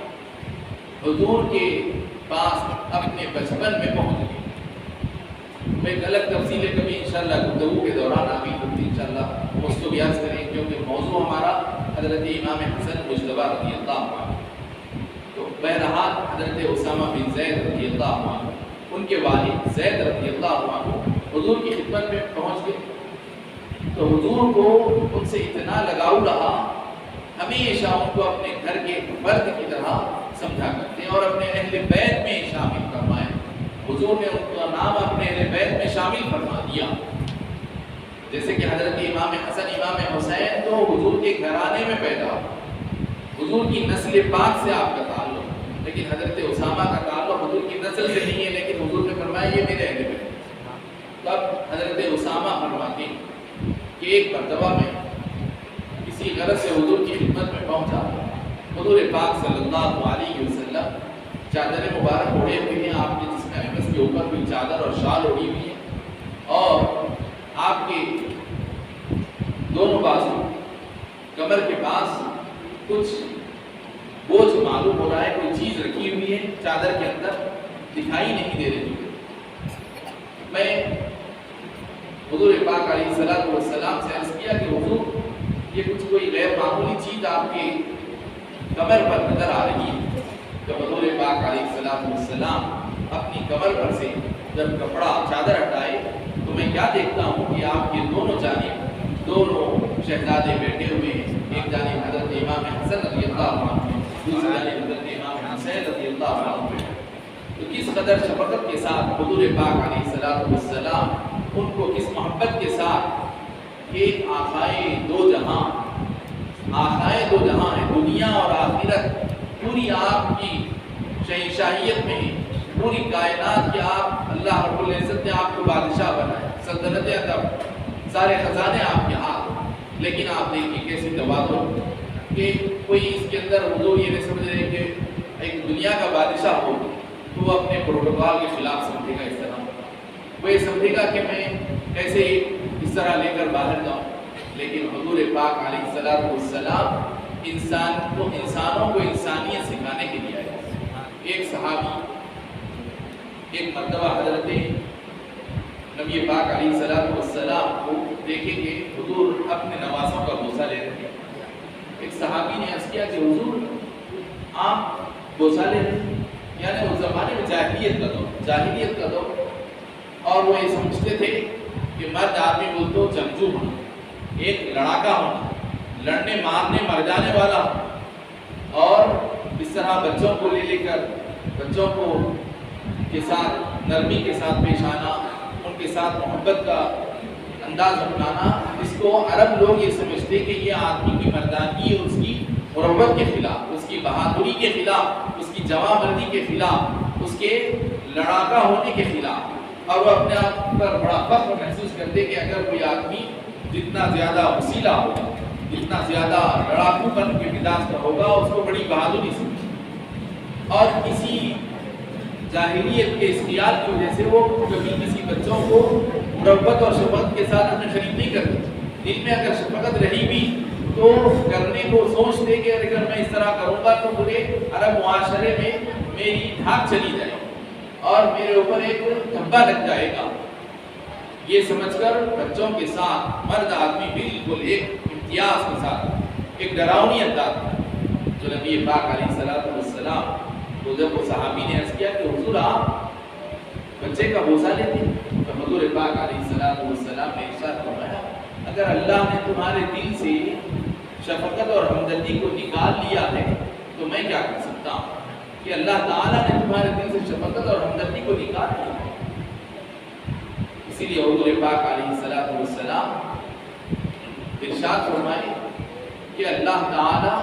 حضور کے پاس اپنے بچپن میں پہنچ گئے۔ ایک الگ تفصیل کبھی انشاءاللہ گفتگو کے دوران آگئی ہوگی انشاءاللہ اس کو بیان کریں، کیونکہ موضوع ہمارا حضرت امام حسن مجتبی رضی اللہ عنہ۔ تو بہرحال حضرت اسامہ بن زید رضی اللہ عنہ، ان کے والد زید رضی اللہ عنہ حضور کی خدمت میں پہنچ گئے، تو حضور کو ان سے اتنا لگاؤ رہا، ہمیشہ ان کو اپنے گھر کے فرد کی طرح سمجھا کرتے ہیں اور اپنے اہل بیت میں شامل فرمائے۔ حضور نے ان کا نام اپنے اہل بیت میں شامل فرما دیا، جیسے کہ حضرت امام حسن امام حسین تو حضور کے گھرانے میں پیدا ہوا، حضور کی نسل پاک سے آپ کا تعلق، لیکن حضرت اسامہ کا تعلق حضور کی نسل سے نہیں ہے، لیکن حضور نے فرمایا یہ میرے اہل بیت۔ تب حضرت اسامہ فرماتے ہیں کہ ایک مرتبہ میں کسی غرض سے حضور کی خدمت میں پہنچا، حضور پاک صلی اللہ علیہ وسلم چادر مبارک اوڑھے ہوئے ہیں، آپ کے جسم اقدس کے اوپر کوئی چادر اور شال اوڑھی ہوئی ہے، اور آپ کے دونوں بازو کمر کے پاس کچھ بوجھ معلوم ہو رہا ہے، کوئی چیز رکھی ہوئی ہے چادر کے اندر، دکھائی نہیں دے رہی۔ میں حضور پاک علیہ السلام سے عرض کیا کہ حضور یہ کچھ کوئی غیر معمولی چیز آپ کے کمر پر نظر آ رہی ہے۔ تو حضور پاک علیہ السلام اپنی کمر پر سے جب کپڑا چادر ہٹائے تو میں کیا دیکھتا ہوں کہ آپ کے دونوں جانب دونوں شہزادے بیٹھے ہوئے ہیں، ایک جانب حضرت امام حسن رضی اللہ عنہ، دوسری جانب حضرت امام حسین رضی اللہ عنہ۔ تو کس قدر شفقت کے ساتھ حضور پاک علیہ السلام ان کو کس محبت کے ساتھ ایک آقائے دو جہاں ہے، دنیا اور آخرت پوری آپ کی شہنشاہیت میں ہے، پوری کائنات کے آپ اللہ رب العزت نے آپ کو بادشاہ بنایا، سلطنت عطا، سارے خزانے آپ کے ہاتھ، لیکن آپ دیکھیں کیسے توازن کہ کوئی اس کے اندر حضور یہ نہیں سمجھ رہے کہ ایک دنیا کا بادشاہ ہو تو وہ اپنے پروٹوکول کے خلاف سمجھے گا، اس طرح وہ یہ سمجھے گا کہ میں کیسے اس طرح لے کر باہر جاؤں، لیکن حضور پاک علیہ السلام انسانوں کو انسانیت سکھانے کے لیے آئے۔ ایک صحابی ایک مرتبہ حضرت نبی پاک علیہ السلام کو دیکھیں کہ حضور اپنے نوازوں کا بوسہ لے رہے ہیں۔ ایک صحابی نے عرض کیا کہ حضور آپ بوسہ لے رہے ہیں، یعنی اس زمانے میں جاہلیت کا دور، اور وہ یہ سمجھتے تھے کہ مرد آدمی بولتے ہو جنگجو ہونا، ایک لڑاکا ہونا، لڑنے مارنے مر جانے والا، اور اس طرح بچوں کو لے کر بچوں کو کے ساتھ نرمی کے ساتھ پیش آنا، ان کے ساتھ محبت کا انداز اپنانا، اس کو عرب لوگ یہ سمجھتے کہ یہ آدمی کی مردانگی اور اس کی مروت کے خلاف، اس کی بہادری کے خلاف، اس کی جواں مردی کے خلاف، اس کے لڑاکا ہونے کے خلاف، اور وہ اپنے آپ پر بڑا فخر محسوس کرتے کہ اگر کوئی آدمی جتنا زیادہ وسیلہ ہوگا، جتنا زیادہ لڑاکو پن کے مزاج کا ہوگا، اس کو بڑی بہادری سمجھے۔ اور کسی جاہلیت کے اس خیال کی وجہ سے وہ کبھی کسی بچوں کو مربت اور شفقت کے ساتھ اپنے قریب نہیں کرتے، دل میں اگر شفقت رہی بھی تو کرنے کو سوچتے کہ اگر میں اس طرح کروں گا تو پورے عرب معاشرے میں میری دھاک چلی جائے اور میرے اوپر ایک دھبا لگ جائے گا، یہ سمجھ کر بچوں کے ساتھ مرد آدمی بالکل ایک امتیاز کے ساتھ ایک ڈراؤنی انداز تھا۔ جو نبی پاک علیہ السلام تو جب وہ صحابی نے عرض کیا کہ حضور آپ بچے کا بوسہ لیتے ہیں، تو حضور پاک علیہ السلام نے ارشاد فرمایا اگر اللہ نے تمہارے دل سے شفقت اور ہمدردی کو نکال لیا ہے تو میں کیا کر سکتا ہوں کہ اللہ تعالیٰ نے تمہارے دل سے شفقت اور ہمدردی کو نکال لیا ہے۔ اسی لیے حضور پاک علیہ السلام ارشاد فرمائے کہ اللہ تعالیٰ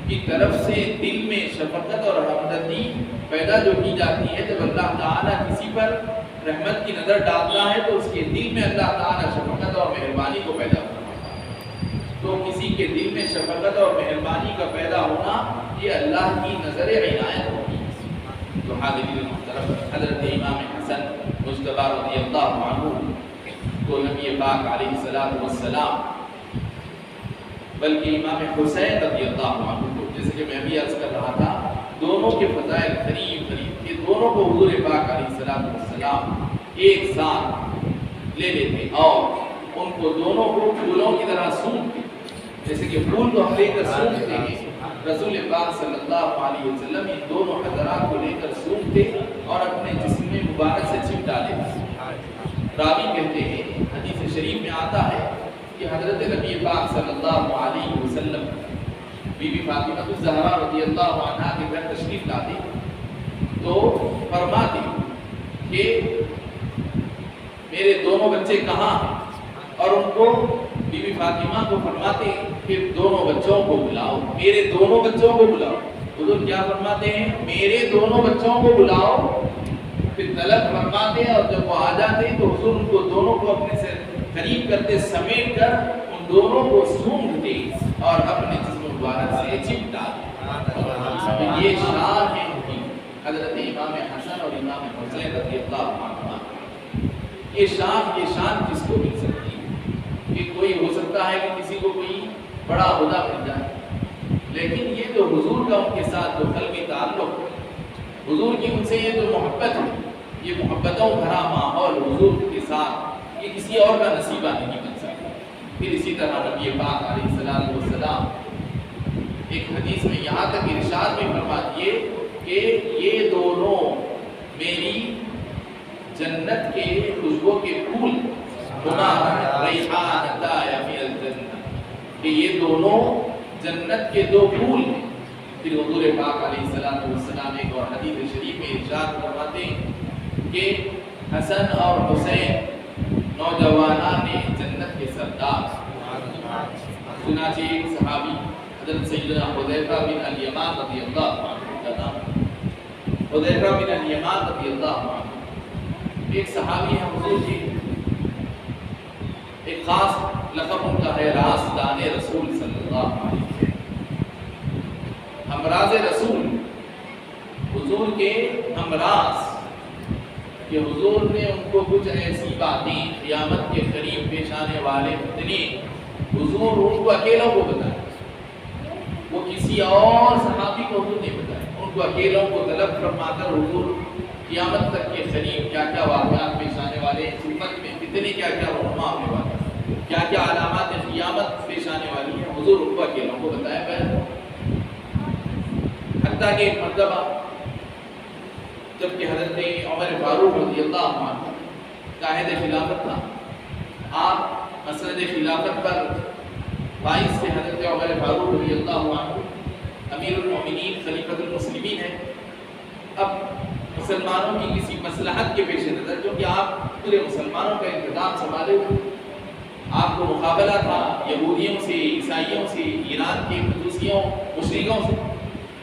کی طرف سے دل میں شفقت اور ہمدردی پیدا جو کی جاتی ہے، جب اللہ تعالیٰ کسی پر رحمت کی نظر ڈالتا ہے تو اس کے دل میں اللہ تعالیٰ شفقت اور مہربانی کو پیدا کرتا ہے۔ تو کسی کے دل میں شفقت اور مہربانی کا پیدا ہونا یہ اللہ کی نظر عنایت ہوتی ہے۔ تو حاضرین محترم، حضرت امام حسن مجتبی رضی اللہ عنہ کو نبی پاک علیہ السلام بلکہ امام حسین رضی اللہ عنہ کو، جیسے کہ میں بھی عرض کر رہا تھا، دونوں کے فضائل قریب قریب، یہ دونوں کو حضور پاک علیہ السلام ایک ساتھ لے لیتے اور ان کو دونوں کو پھولوں کی طرح سونگتے، جیسے کہ پھول کو ہم لے کر سونگتے ہیں، رسول پاک صلی اللہ علیہ وسلم ان دونوں حضرات کو لے کر سونگتے اور اپنے جسم میں مبارک سے چمٹا لیتے۔ راوی کہتے ہیں، حدیث شریف میں آتا ہے کہ حضرت نبی پاک صلی اللہ علیہ وسلم بی بی فاطمہ الزہرا رضی اللہ عنہا کے گھر تشریف لاتے تو فرماتے کہ میرے دونوں بچے کہاں ہیں، اور ان کو بی بی فاطمہ کو فرماتے کہ دونوں بچوں کو بلاؤ، میرے دونوں بچوں کو بلاؤ۔ حضور کیا فرماتے ہیں؟ میرے دونوں بچوں کو بلاؤ۔ پھر طلب فرماتے ہیں اور جب وہ آ جاتے ہیں تو حضور ان کو دونوں کو اپنے سے قریب کرتے، سمیٹ کر ان دونوں کو سونگتے اور اپنے جسم مبارک سے چمٹا دیتے۔ یہ شان ہے حضرت امام حسن اور امام حسین رضی اللہ عنہما۔ یہ شان کس کو مل سکتی ہے؟ کہ کوئی ہو سکتا ہے کہ کسی کو کوئی بڑا عہدہ مل جائے، لیکن یہ جو حضور کا ان کے ساتھ جو قلبی تعلق، حضور کی ان سے یہ جو محبت ہے، یہ محبتوں بھرا ماحول حضور کے ساتھ، یہ کسی اور کا نصیبہ نہیں بن سکتا۔ پھر اسی طرح نبی پاک علیہ السلام ایک حدیث میں یہاں تک ارشاد میں فرما دیے کہ یہ دونوں میری جنت کے خوشبو کے پھول کہ یہ دونوں جنت کے دو پھول ہیں۔ پھر حضور پاک علیہ السلام ایک اور حدیث شریف میں ارشاد فرماتے ہیں کہ حسن اور حسین نوجوانان جنت کے سردار۔ چنانچہ ایک صحابی حضرت سیدنا حذیفہ بن الیمان رضی اللہ عنہ کا نام حذیفہ بن الیمان رضی اللہ عنہ، ایک صحابی ہیں حضور کی، ایک خاص لقب ان کا ہے رازدان رسول صلی اللہ علیہ وسلم، ہمراز رسول، حضور کے ہمراز، کہ حضور نے ان کو کچھ ایسی باتیں قیامت کے قریب پیش آنے والے فتنے حضور ان کو اکیلوں کو بتائے، وہ کسی اور صحابی کو حضور نہیں بتائے، ان کو اکیلوں کو طلب فرما کر حضور قیامت تک کے قریب کیا کیا واقعات پیش آنے والے ہیں، امت میں کتنے کیا کیا رونما ہونے والے ہیں، کیا کیا علامات قیامت پیش آنے والی ہیں، حضور ان کو اکیلوں کو بتایا گیا۔ حتیٰ کہ ایک مرتبہ جب کہ حضرت عمر فاروق رضی اللہ عنہ کا عہد خلافت تھا، آپ مسند خلافت پر باعث سے حضرت عمر فاروق رضی اللہ عنہ امیر المومنین خلیفۃ المسلمین ہیں۔ اب مسلمانوں کی کسی مصلحت کے پیش نظر، کیونکہ آپ پورے مسلمانوں کا انتظام سنبھالے ہوئے، آپ کو مقابلہ تھا یہودیوں سے، عیسائیوں سے، ایران کے مجوسیوں، مشرکوں سے،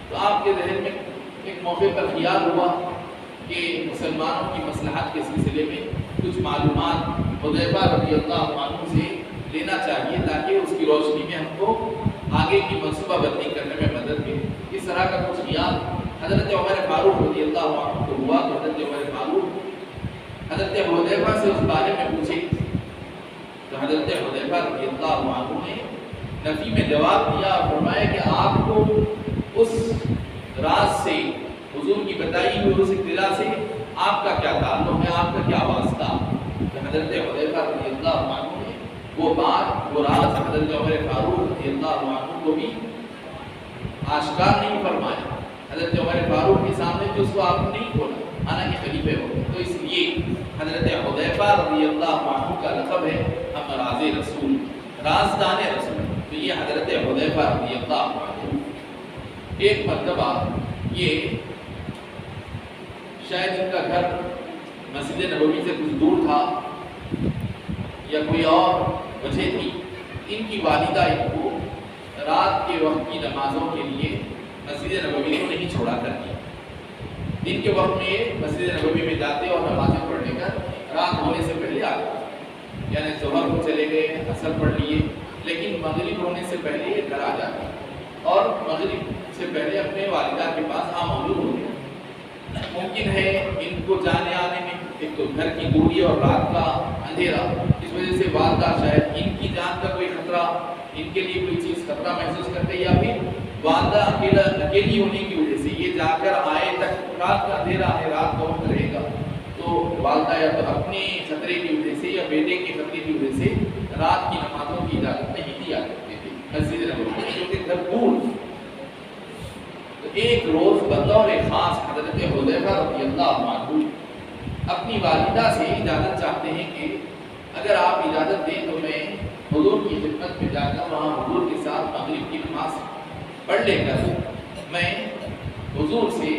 تو آپ کے ذہن میں ایک موقع پر خیال ہوا کہ مسلمانوں کی مصلحت کے سلسلے میں کچھ معلومات حذیفہ رضی اللہ عنہ سے لینا چاہیے تاکہ اس کی روشنی میں ہم کو آگے کی منصوبہ بندی کرنے میں مدد ملے۔ اس طرح کا کچھ خیال حضرت عمر فاروق رضی اللہ عنہ کو ہوا تو حضرت عمر فاروق حضرت حذیفہ سے اس بارے میں پوچھے تو حضرت حذیفہ رضی اللہ عنہ نے نفی میں جواب دیا اور فرمایا کہ آپ کو اس راز سے، حضور کی بتائی ہوئی اس اطلاع سے آپ کا کیا تعلق ہے، آپ کا کیا واسطہ؟ تو حضرت حذیفہ رضی اللہ عنہ نے وہ بات، وہ راز حضرت عمر فاروق رضی اللہ عنہ کو بھی آشکار نہیں فرمایا، حضرت عمر فاروق کے سامنے جو اس کو آپ نے نہیں کھولا، حالانکہ خلیفہ ہو، تو اس لیے حضرت حذیفہ رضی اللہ عنہ کا لقب ہے ہمراز رسول، رازدان رسول۔ تو یہ حضرت حذیفہ رضی اللہ عنہ ایک مرتبہ، یہ شاید ان کا گھر مسجد نبوی سے کچھ دور تھا یا کوئی اور وجہ تھی، ان کی والدہ ان کو رات کے وقت کی نمازوں کے لیے مسجد نبوی کو نہیں چھوڑا کرتی، دن کے وقت میں یہ مسجد نبوی میں جاتے اور نمازیں پڑھنے کا رات ہونے سے پہلے آتے، یعنی ظہر کو چلے گئے، عصر پڑھ لیے، لیکن مغرب ہونے سے پہلے یہ گھر آ جاتے اور مغرب سے پہلے اپنے والدہ کے پاس موجود ہوتے۔ ممکن ہے ان کو جانے آنے میں ایک تو گھر کی دوری اور رات کا اندھیرا، اس وجہ سے والدہ شاید ان کی جان کا کوئی خطرہ، ان کے لیے کوئی چیز خطرہ محسوس کرتے، یا پھر والدہ اکیلی ہونے کی وجہ سے یہ جا کر آئے تک رات کا اندھیرا ہے، رات کا وقت رہے گا، تو والدہ یا تو اپنے خطرے کی وجہ سے یا بیٹے کے خطرے کی وجہ سے رات کی نمازوں کی اجازت نہیں دیا کرتے تھے مسجد نبوی میں، کیونکہ گھر دور۔ تو ایک روز بطور خاص حضرت حذیفہ رضی اللہ عنہ اپنی والدہ سے اجازت چاہتے ہیں کہ اگر آپ اجازت دیں تو میں حضور کی خدمت میں جا کر وہاں حضور کے ساتھ مغرب کی نماز پڑھ لے کر میں حضور سے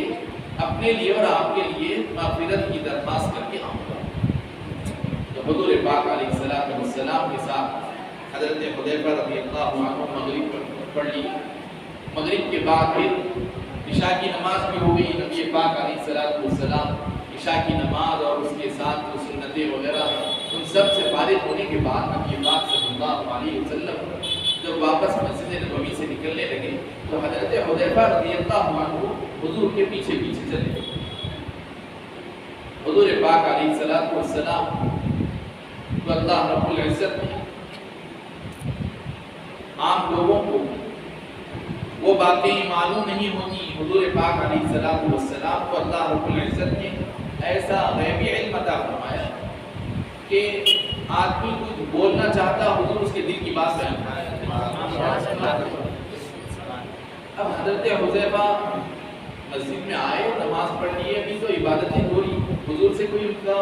اپنے لیے اور آپ کے لیے مغفرت کی درخواست کر کے آؤں گا۔ تو حضور پاک علیہ السلام کے ساتھ حضرت حذیفہ رضی اللہ عنہ مغرب پڑھ لی۔ مغرب کے بعد پھر عشاء کی نماز بھی ہو گئی۔ نبی پاک علیہ السلام عشاء کی نماز اور اس کے ساتھ جو سنتیں وغیرہ ان سب سے فارغ ہونے کے بعد نبی پاک صلی اللہ علیہ وسلم جب واپس مسجد نبوی سے نکلنے لگے تو حضرت حذیفہ رضی اللہ عنہ حضور کے پیچھے پیچھے چلے۔ حضور پاک علیہ السلام تو اللہ رب العزت نے عام لوگوں کو وہ باتیں معلوم نہیں ہوتی، حضور پاک علیہ السلام کو اللہ رب العزت نے ایسا غیبی علم عطا فرمایا کہ آدمی کچھ بولنا چاہتا حضور اس کے دل کی بات بیان کرتا۔ اب حضرت حذیفہ مسجد میں آئے، نماز پڑھ لی، ابھی تو عبادتیں ہو رہی، حضور سے کوئی ان کا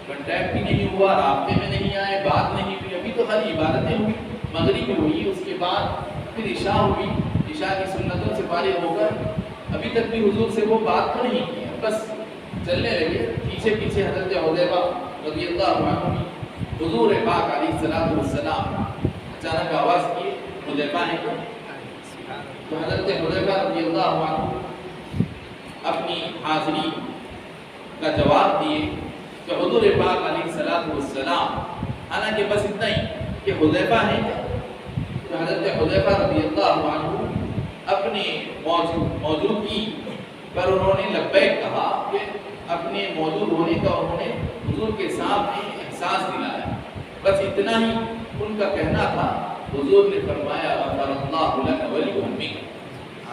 کنٹیکٹ بھی نہیں ہوا، رابطے میں نہیں آئے، بات نہیں ہوئی، ابھی تو خالی عبادتیں ہوئی، مغرب ہوئی، اس کے بعد پھر عشاء ہوئی، عشاء کی سنتوں سے فارغ ہو کر ابھی تک بھی حضور سے وہ بات تو نہیں کی، بس چلنے لگے پیچھے پیچھے حضرت حذیفہ رضی اللہ عنہ۔ حضور پاک علیہ السلام اچانک آواز کی حذیفہ ہے کیا؟ تو حضرت حذیفہ رضی اللہ عنہ اپنی حاضری کا جواب دیے کہ حضور پاک علیہ السلام، حالانکہ بس اتنا ہی کہ حذیفہ ہے کیا؟ تو حضرت حذیفہ رضی اللہ عنہ اپنے موجودگی پر انہوں نے لبیک کہا کہ اپنے موجود ہونے کا انہوں نے حضور کے سامنے احساس دلایا، بس اتنا ہی ان کا کہنا تھا۔ حضور نے فرمایا غفر اللہ لک ولأمک،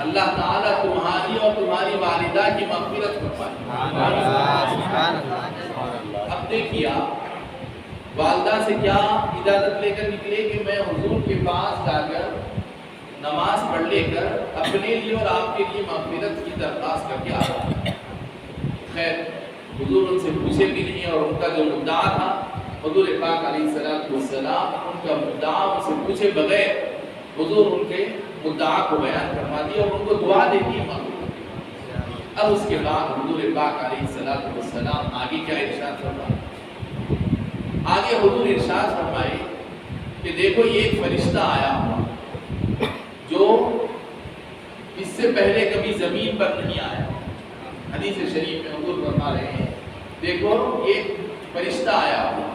اللہ تعالیٰ تمہاری اور تمہاری والدہ کی مغفرت فرمائے۔ اب دیکھیے والدہ سے کیا اجازت لے کر نکلے کہ میں حضور کے پاس جا کر نماز پڑھ لے کر اپنے لیے اور آپ کے لیے مغفرت کی درخواست کر کے آ رہا ہوں۔ خیر حضور ان سے پوچھے بھی نہیں، اور ان کا جو مدعا تھا حضور پاک علیہ السلام ان کا مدعا ان سے پوچھے بغیر حضور ان کے مدعا کو بیان فرما دیا اور ان کو دعا دے دی مغفرت۔ اب اس کے بعد حضور پاک علیہ السلام آگے کیا ارشاد فرمائے؟ آگے حضور ارشاد فرمائے کہ دیکھو یہ ایک فرشتہ آیا ہوا جو اس سے پہلے کبھی زمین پر نہیں آیا۔ حدیث شریف میں حضور فرما رہے ہیں دیکھو ایک فرشتہ آیا ہوا،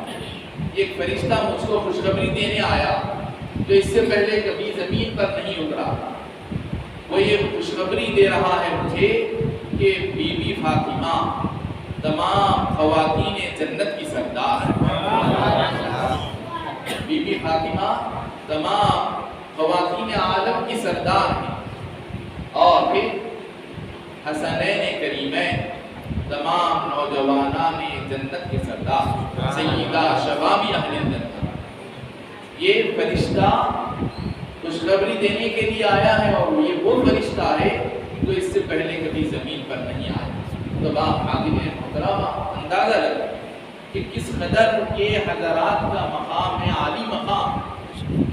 ایک فرشتہ مجھ کو خوشخبری دینے آیا جو اس سے پہلے کبھی زمین پر نہیں اترا۔ وہ یہ خوشخبری دے رہا ہے مجھے کہ بی بی فاطمہ تمام خواتین جنت کی سردار ہے۔ بی بی فاطمہ تمام خواتین عالم کی سردار ہیں، اور پھر حسنین کریمین تمام نوجوانان جنت کے سردار، سیدہ شباب اہل جنت۔ یہ فرشتہ خوشخبری دینے کے لیے آیا ہے، اور یہ وہ فرشتہ ہے جو اس سے پہلے کبھی زمین پر نہیں آیا۔ تو آپ حاضرین محترمہ اندازہ لگائیں کہ کس قدر یہ حضرات کا مقام ہے، عالی مقام،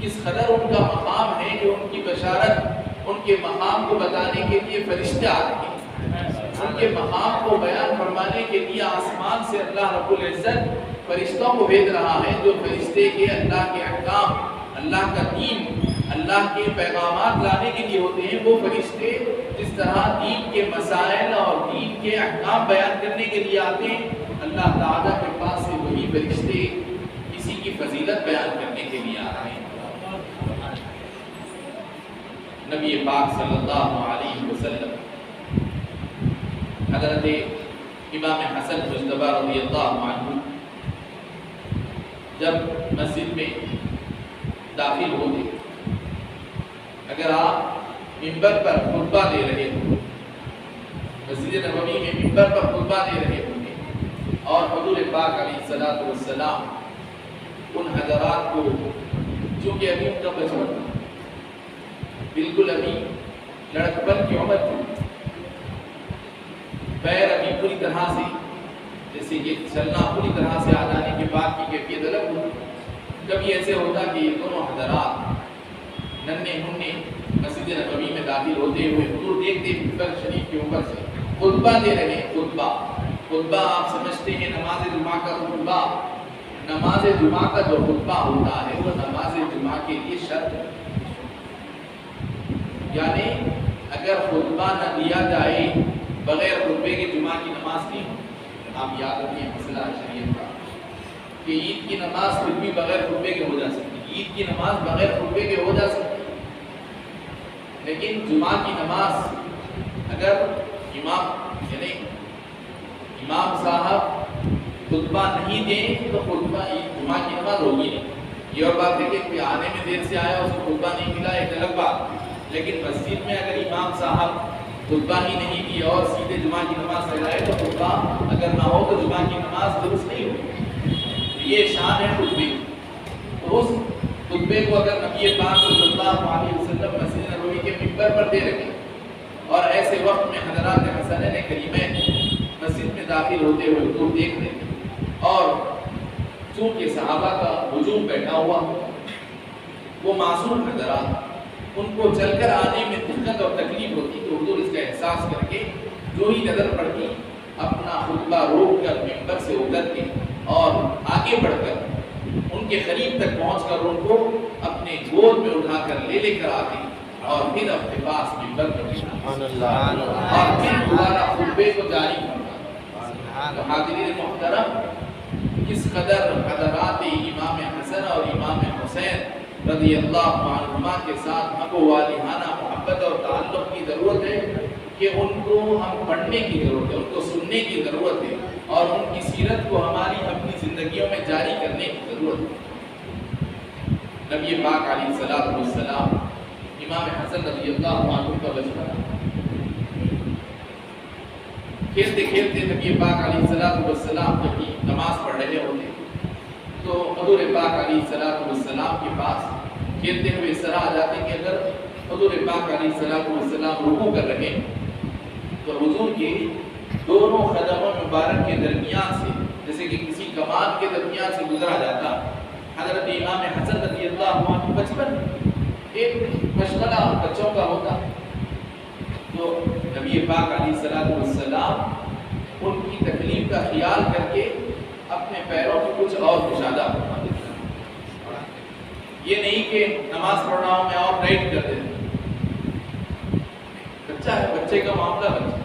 کس قدر ان کا مقام ہے کہ ان کی بشارت، ان کے مقام کو بتانے کے لیے فرشتے آ رہے ہیں، ان کے مقام کو بیان فرمانے کے لیے آسمان سے اللہ رب العزت فرشتوں کو بھیج رہا ہے، جو فرشتے کے اللہ کے احکام، اللہ کا دین، اللہ کے پیغامات لانے کے لیے ہوتے ہیں۔ وہ فرشتے جس طرح دین کے مسائل اور دین کے احکام بیان کرنے کے لیے آتے ہیں، اللہ تعالیٰ کے پاس سے وہی فرشتے کسی کی فضیلت بیان کرنے کے لیے آتے ہیں۔ نبی پاک صلی اللہ علیہ وسلم حضرت امام حسن مجتبی رضی اللہ عنہ جب مسجد میں داخل ہوتے، اگر آپ منبر پر خطبہ دے رہے ہو، مسجد نبوی میں منبر پر خطبہ دے رہے ہوتے اور حضور پاک علیہ السلام ان حضرات کو، چونکہ ابھی ان کا بچپن تھا، بالکل ابھی لڑکپن کی عمر تھی، پیر ابھی پوری طرح سے، جیسے یہ چلنا پوری طرح سے آ جانے کے بعد کی کیفیت الگ ہوتی۔ کبھی ایسے ہوتا کہ یہ دونوں حضرات ننھے منھے مسجد نبوی میں داخل ہوتے ہوئے حضور دیکھتے ممبر شریف کے اوپر سے خطبہ دے رہے ہیں۔ خطبہ آپ سمجھتے ہیں نماز جمعہ کا خطبہ، نماز جمعہ کا جو خطبہ ہوتا ہے وہ نماز جمعہ کے لیے شرط ہے، یعنی اگر خطبہ نہ دیا جائے بغیر خطبے کے جمعہ کی نماز نہیں ہوتی۔ آپ یاد رکھیں مسئلہ شریعت کا کہ عید کی نماز پھر بھی بغیر خطبے کے ہو جا سکتی، عید کی نماز بغیر خطبے کے ہو جا سکتی، لیکن جمعہ کی نماز اگر امام صاحب خطبہ نہیں دیں تو خطبہ جمعہ کی نماز ہوگی نہیں۔ یہ اور بات ہے کہ کوئی آنے میں دیر سے آیا اس کو خطبہ نہیں ملا، ایک الگ بات، لیکن مسجد میں اگر امام صاحب خطبہ ہی نہیں دی اور سیدھے جمعہ کی نماز پڑھ رہے تو خطبہ اگر نہ ہو تو جمعہ کی نماز درست نہیں ہوگی۔ یہ شان ہے خطبے، تو اس خطبے کو اگر نبی پاک صلی اللہ علیہ وسلم مسجد نبوی کے ممبر پر دے رکھے اور ایسے وقت میں حضرات حسنین کریمین مسجد میں داخل ہوتے ہوئے حضور دیکھ رہے اور چونکہ صحابہ کا ہجوم بیٹھا ہوا، وہ معصوم حضرات، ان کو چل کر آنے میں دقت اور تکلیف ہوتی، تو حضور اس کا احساس کر کے جو ہی نظر پڑتی اپنا خطبہ روک کر ممبر سے اتر کے اور آگے بڑھ کر ان کے قریب تک پہنچ کر ان کو اپنے گود میں اٹھا کر لے کر آتے اور پھر اپنے پاس ممبر پر بٹھاتے اور پھر دوبارہ خطبے کو جاری کرتا۔ تو حاضرین محترم، کس قدر حضرات امام حسن اور امام حسین رضی اللہ عنہما کے ساتھ ابو والہانہ محبت اور تعلق کی ضرورت ہے کہ ان کو ہم پڑھنے کی ضرورت ہے، ان کو سننے کی ضرورت ہے اور ان کی سیرت کو ہماری اپنی زندگیوں میں جاری کرنے کی ضرورت ہے۔ نبی پاک علیہ السلام امام حسن رضی اللہ عنہ کا بچپن، کھیلتے کھیلتے نبی پاک علیہ السلام جب نماز پڑھ رہے ہوتے تو حضور پاک علیہ السلام کے پاس کھیلتے ہوئے اس طرح آ جاتے کہ اگر حضور پاک علیہ السلام رکوع کر رہے تو حضور کے دونوں قدموں مبارک کے درمیان سے، جیسے کہ کسی کمان کے درمیان سے گزرا جاتا، حضرت امام حسن رضی اللہ عنہ بچپن ایک مشغلہ بچوں کا ہوتا، تو نبی پاک علیہ السلام ان کی تکلیف کا خیال کر کے اپنے پیروں کو کچھ اور کشادہ فرما دیتے۔ یہ نہیں کہ نماز پڑھ رہا ہوں میں اور ٹائٹ کر دیتے، بچہ ہے، بچے کا معاملہ بچہ،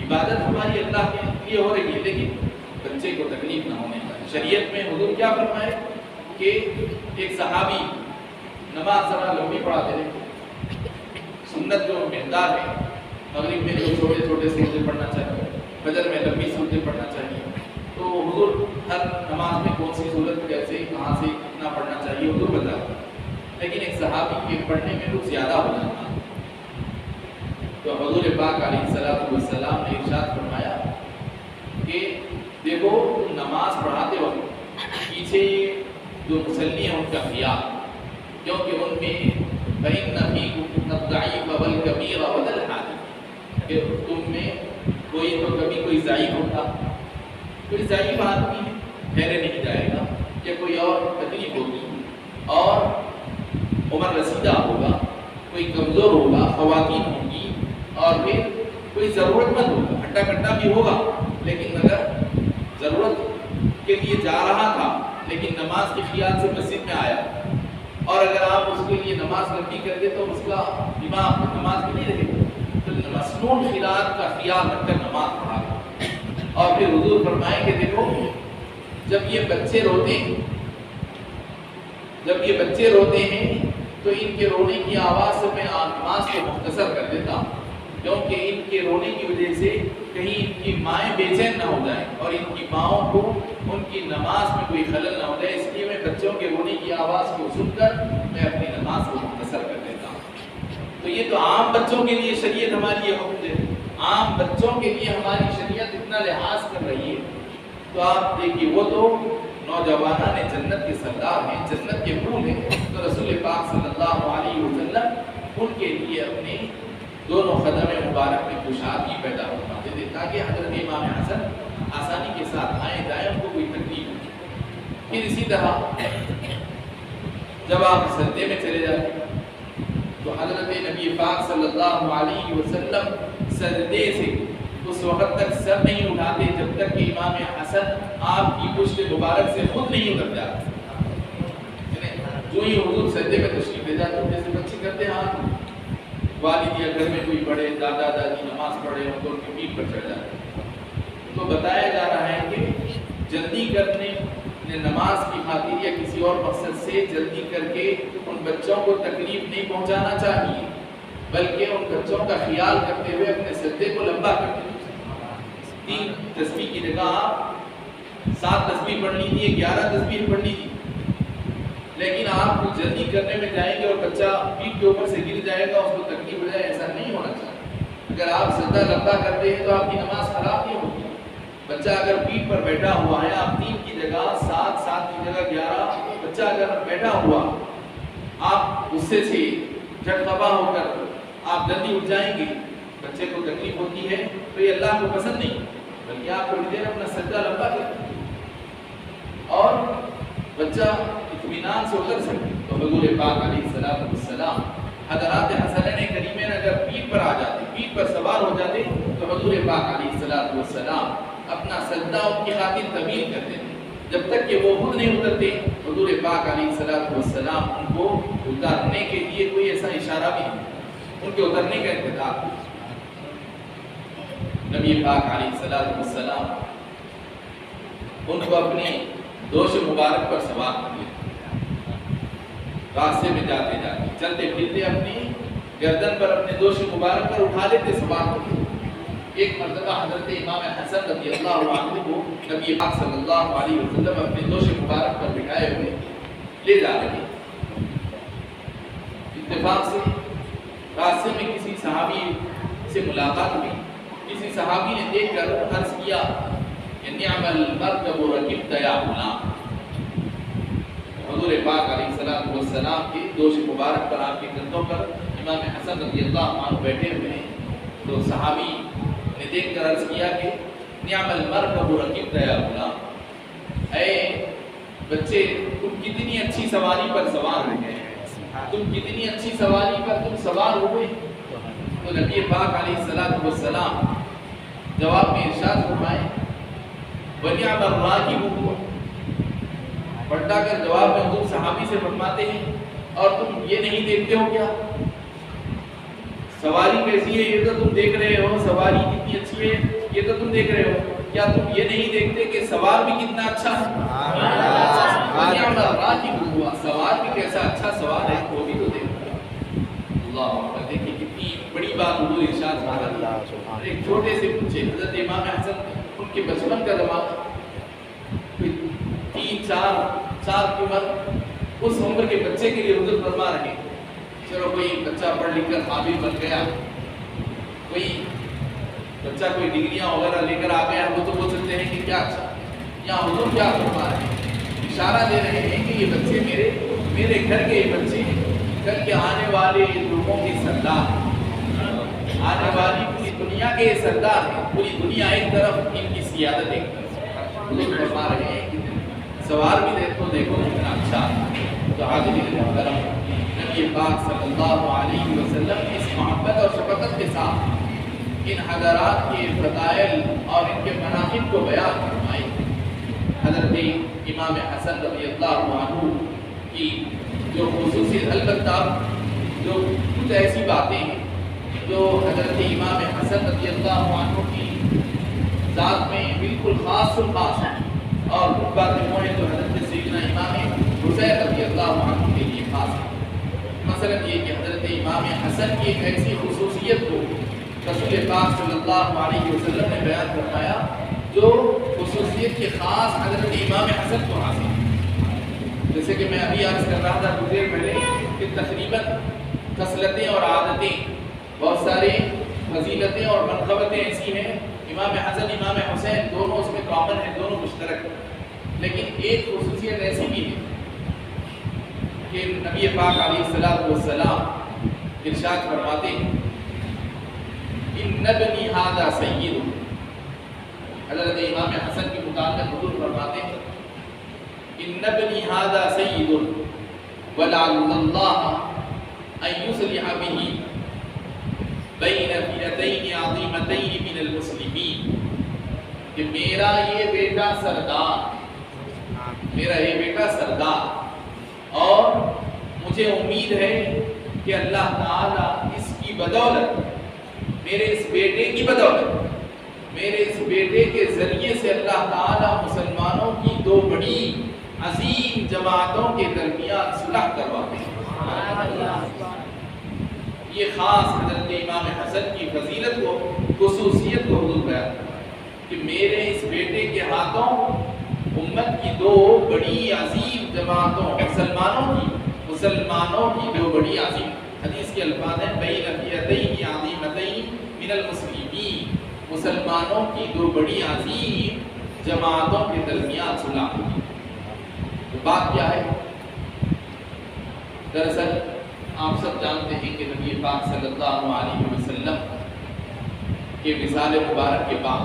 عبادت ہماری اللہ کے لیے ہو رہی ہے لیکن بچے کو تکلیف نہ ہونے پائے۔ شریعت میں حضور کیا فرمائے کہ ایک صحابی نماز ذرا لمبی پڑھاتے رہے، سنت جو مقدار ہے، مغرب میں جو چھوٹے چھوٹے سورتیں پڑھنا چاہیے، فجر میں لمبی سورتیں پڑھنا چاہیے، تو حضور ہر نماز میں کون سی سورت کیسے کہاں سے کتنا پڑھنا چاہیے حضور بتاتے، لیکن ایک صحابی کے پڑھنے میں کچھ زیادہ ہو جاتا، تو حضور پاک علیہ السلام نے ارشاد فرمایا کہ دیکھو تم نماز پڑھاتے وقت پیچھے جو مصلی ہیں ان کا خیال، کیونکہ ان میں فَإِنَّ فِيكُمْ الضَّعِيفَ وَالْكَبِيرَ وَالْحَاجِ، کہ تم میں کوئی تو کبھی کوئی ضعیف ہوتا، کوئی ضعیف آدمی ٹھہرے نہیں جائے گا، یا کوئی اور تکلیف ہوگی اور عمر رسیدہ ہوگا، کوئی کمزور ہوگا، خواتین ہوں گی، اور پھر کوئی ضرورت مند ہوگا، ہٹا کٹا بھی ہوگا لیکن اگر ضرورت کے لیے جا رہا تھا لیکن نماز کے خیال سے مسجد میں آیا، اور اگر آپ اس کے لیے نماز لمبی کر دے تو اس کا دماغ نماز میں نہیں رہے گا، تو مسنون خیالات کا خیال رکھ کر نماز پڑھا۔ اور پھر حضور فرمائیں کہ دیکھو جب یہ بچے روتے ہیں تو ان کے رونے کی آواز سے میں نماز کو مختصر کر دیتا ہوں، کیونکہ ان کے رونے کی وجہ سے کہیں ان کی مائیں بے چین نہ ہو جائیں اور ان کی ماؤں کو ان کی نماز میں کوئی خلل نہ ہو جائے، اس لیے میں بچوں کے رونے کی آواز کو سن کر میں اپنی نماز کو مختصر کر دیتا ہوں۔ تو یہ تو عام بچوں کے لیے شریعت ہماری یہ حکم دے، عام بچوں کے لیے ہماری شریعت اتنا لحاظ کر رہی ہے، تو آپ دیکھیے وہ تو نوجوانان جنت کے سردار ہیں، جنت کے پھول ہیں، تو رسول پاک صلی اللہ علیہ وسلم ان کے لیے اپنے دونوں قدم مبارک میں کشادگی پیدا فرماتے تھے تاکہ حضرت امام حسن آسانی کے ساتھ آئیں جائیں، ان کو کوئی تکلیف نہیں۔ پھر اسی طرح جب آپ سجدے میں چلے جاتے تو حضرت نبی پاک صلی اللہ علیہ وسلم سجدے سے اس وقت تک سر نہیں اٹھاتے جب تک کہ امام حسن آپ کی پشت مبارک سے خود نہیں اتر جاتے۔ جو ہی حضور سجدے میں تشریف لے جاتے ہیں، جیسے بچے کرتے ہیں، والد یا گھر میں کوئی بڑے دادا دادی نماز پڑھے ہوں تو ان کی پیٹھ پر چڑھ جاتے ہیں، تو بتایا جا رہا ہے کہ جلدی کرنے نماز کی خاطر یا کسی اور مقصد سے جلدی کر کے ان بچوں کو تکلیف نہیں پہنچانا چاہیے، بلکہ ان بچوں کا خیال کرتے ہوئے اپنے سجدے کو لمبا کرتے ہوئے 3 تسبیح کی جگہ آپ 7 تسبیح پڑھ لیجیے، 11 تسبیح پڑھ لیجیے، لیکن آپ کچھ جلدی کرنے میں جائیں گے اور بچہ پیٹھ کے اوپر سے گر جائے گا، اس کو تکلیف ہو جائے، ایسا نہیں ہونا چاہیے۔ اگر آپ سجدہ لمبا کرتے ہیں تو آپ کی نماز خراب نہیں ہوگی۔ بچہ اگر پیٹھ پر بیٹھا ہوا ہے، آپ 3 کی جگہ 7، 7 کی جگہ 11، بچہ اگر بیٹھا ہوا، آپ غصے سے جھٹ خبا ہو کر آپ جلدی اٹھ جائیں گے، بچے کو تکلیف ہوتی ہے تو یہ اللہ کو پسند نہیں، بلکہ آپ تھوڑی دیر اپنا سجدہ لمبا کریں اور بچہ اطمینان سے اتر سکے۔ تو حضور پاک علیہ السلام حضرات حسنین کریمین اگر پیٹھ پر آ جاتے، پیٹھ پر سوار ہو جاتے تو حضور پاک علیہ السلام اپنا سجدہ ان کی خاطر طویل کرتے تھے، جب تک کہ وہ خود نہیں اترتے حضور پاک علیہ السلام ان کو اترنے کے لیے کوئی ایسا اشارہ بھی نہیں، ان کے اترنے کا انتظار۔ نبی پاک علیہ السلام ان کو اپنے دوش مبارک پر سوار کر لیتے، راستے میں جاتے جاتے چلتے پھرتے اپنی گردن پر اپنے دوش مبارک پر اٹھا لیتے، سوار کرتے۔ ایک مرتبہ حضرت امام حسن رضی اللہ عنہ کو نبی پاک صلی اللہ علیہ وسلم اپنے دوش مبارک پر بٹھائے ہوئے لے جا رہے، اتفاق سے راستے میں کسی صحابی سے ملاقات ہوئی، کسی صحابی نے دیکھ کر عرض کیا کہ نعم المرکب رکبت یا غلام۔ حضور پاک علیہ السلام کے دوش مبارک پر، آپ کے کندھوں پر امام حسن رضی اللہ عنہ بیٹھے ہوئے ہیں، تو صحابی نے دیکھ کر عرض کیا کہ نعم المرکب رکبت یا غلام، اے بچے تم کتنی اچھی سواری پر سوار ہو گئے، تم کتنی اچھی سواری پر تم سوار ہوئے۔ تو نبی پاک علیہ السلام جواب میں ارشاد فرمائے وَنِعْمَ الرَّاكِبُ هُوَ، پلٹا کر جواب میں حضور صحابی سے فرماتے ہیں اور تم یہ نہیں دیکھتے ہو کیا سواری کیسی ہے، یہ تو تم دیکھ رہے ہو، سواری کتنی اچھی ہے یہ تو تم دیکھ رہے ہو، کیا تم یہ نہیں دیکھتے کہ سوار بھی کتنا اچھا ہے؟ سوار بھی کیسا اچھا سوار ہے، وہ بھی تو دیکھو۔ اللہ اکبر، دیکھیں کتنی بڑی بات حضور ارشاد فرماتے ہیں۔ ایک چھوٹے سے بچے حضرت امام حسن ان کے بچپن کا زمانہ، 3-4 سال کی عمر، اس عمر کے بچے کے لیے حضور فرما رہے ہیں چلو کوئی بچہ پڑھ لکھ کر قابل بن گیا، کوئی بچہ کوئی ڈگریاں وغیرہ لے کر آ گیا، وہ تو بول سکتے ہیں کہ کیا اچھا، یا حضور کیا فرما رہے ہیں، اشارہ دے رہے ہیں کہ یہ بچے میرے گھر کے یہ بچے کل کے آنے والے لوگوں کے سردار، آنے والی پوری دنیا کے سردار ہیں، پوری دنیا ایک طرف، ان کی سیادت ایک طرف۔ حضور فرما رہے ہیں کہ سوار بھی دیکھو کتنا اچھا۔ تو حاضرین محترم، نبی پاک صلی اللہ علیہ وسلم اس محبت اور شفقت کے ساتھ ان حضرات کے فضائل اور ان کے مناقب کو بیان فرمائے۔ حضرت امام حسن رضی اللہ عنہ کی جو خصوصیت، البتہ جو کچھ ایسی باتیں ہیں جو حضرت امام حسن رضی اللہ عنہ کی ذات میں بالکل خاص الخاص ہیں، اور کچھ باتیں وہ ہیں جو حضرت سیدنا امام حسین رضی اللہ عنہ کے لیے خاص ہیں۔ مثلا یہ کہ حضرت امام حسن کی ایک ایسی خصوصیت کو رسول پاک صلی اللہ علیہ وسلم نے بیان فرمایا جو خصوصیت کے خاص حضرت امام حسن کو حاصل ہے۔ جیسے کہ میں ابھی عرض کر رہا تھا کچھ دیر پہلے کہ تقریباً خصلتیں اور عادتیں، بہت سارے فضیلتیں اور منقبتیں ایسی ہیں امام حسن امام حسین دونوں اس میں کامن ہیں، دونوں مشترک ہیں، لیکن ایک خصوصیت ایسی بھی ہے کہ نبی پاک علیہ الصلوۃ والسلام ارشاد فرماتے ہیں ان ابنی ھذا سید، حضرت امام حسن کے متعلق حضور فرماتے ہیں ان ابنی ھذا سید ولعل اللہ ان یصلح به بین فئتین عظیمتین من المسلمین، کہ میرا یہ بیٹا سردار، میرا یہ بیٹا سردار، اور مجھے امید ہے کہ اللہ تعالیٰ اس کی بدولت، میرے اس بیٹے کی بدولت، میرے اس بیٹے کے ذریعے سے اللہ تعالیٰ مسلمانوں کی دو بڑی عظیم جماعتوں کے درمیان صلح کرواتے ہیں۔ یہ خاص حضرت امام حسن کی فضیلت کو، خصوصیت کو حضور بیان کہ میرے اس بیٹے کے ہاتھوں امت کی دو بڑی عظیم جماعتوں، مسلمانوں کی دو بڑی عظیم، حدیث کے الفاظ ہیں بین فئتین عظیمتین من المسلمین، مسلمانوں کی دو بڑی عظیم جماعتوں کے درمیان صلح ہوگی۔ تو بات کیا ہے؟ دراصل آپ سب جانتے ہیں کہ نبی پاک صلی اللہ علیہ وسلم کے وصال مبارک کے بعد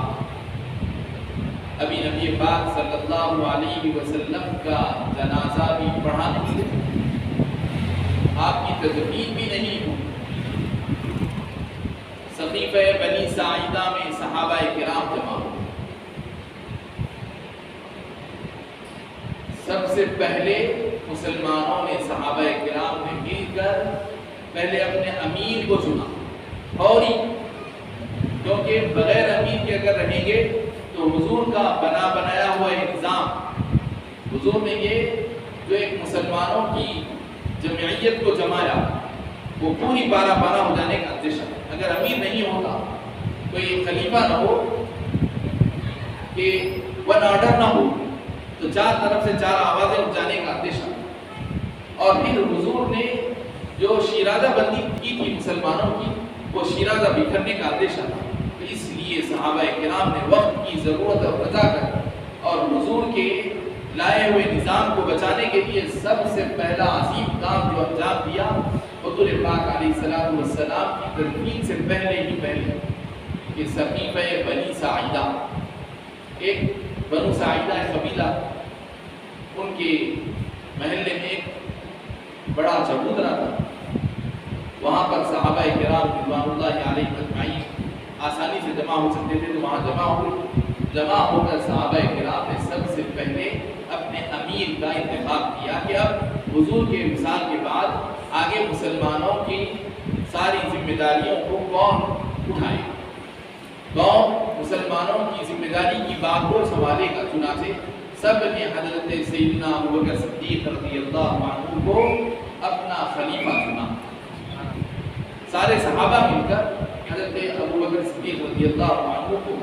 ابھی نبی پاک صلی اللہ علیہ وسلم کا جنازہ بھی پڑھا نہیں، آپ کی تدفین بھی نہیں ہوئی۔ سقیفہ بنی ساعدہ میں صحابہ کرام جمع ہوئے۔ سب سے پہلے مسلمانوں نے، صحابہ کرام نے مل کر پہلے اپنے امیر کو چنا، فوری، کیونکہ بغیر امیر کے اگر رہیں گے تو حضور کا بنایا ہوا انتظام، حضور نے یہ جو ایک مسلمانوں کی جمعیت کو جمایا وہ پوری پارا ہو جانے کا اندیشہ، اگر امیر نہیں ہوتا، کوئی خلیفہ نہ ہو، کہ ون آرڈر نہ ہو، تو چار طرف سے چار آوازیں اٹھ جانے کا اندیشہ۔ اور پھر حضور نے جو شیرازہ بندی کی تھی مسلمانوں کی، وہ شیرازہ بکھرنے کا اندیشہ تھا، تو اس لیے صحابہ کرام نے وقت کی ضرورت اور رضا کر اور حضور کے لائے ہوئے نظام کو بچانے کے لیے سب سے پہلا عظیم کام جو انجام دیا، حضور پاک علیہ الصلوۃ والسلام کی تدفین سے پہلے کہ سقیفہ بنی ساعدہ، ایک بنو ساعدہ قبیلہ، ان کے محلے میں ایک بڑا چبوترا تھا، وہاں پر صحابہ کرام رضوان اللہ علیہ اجمعین آسانی سے جمع ہو سکتے تھے، تو وہاں جمع ہو کر صحابہ کرام نے سب سے پہلے اپنے امیر کا انتخاب کیا کہ اب حضور کے وصال کے بعد آگے مسلمانوں کی ساری ذمہ داریوں کو کون اٹھائے، کون مسلمانوں کی ذمہ داری کی بات کو سنبھالے گا۔ چنانچہ سب نے حضرت سیدنا ابوبکر صدیق رضی اللہ عنہ کو اپنا خلیفہ چنا، سارے صحابہ مل کر حضرت ابوبکر صدیق رضی اللہ عنہ کو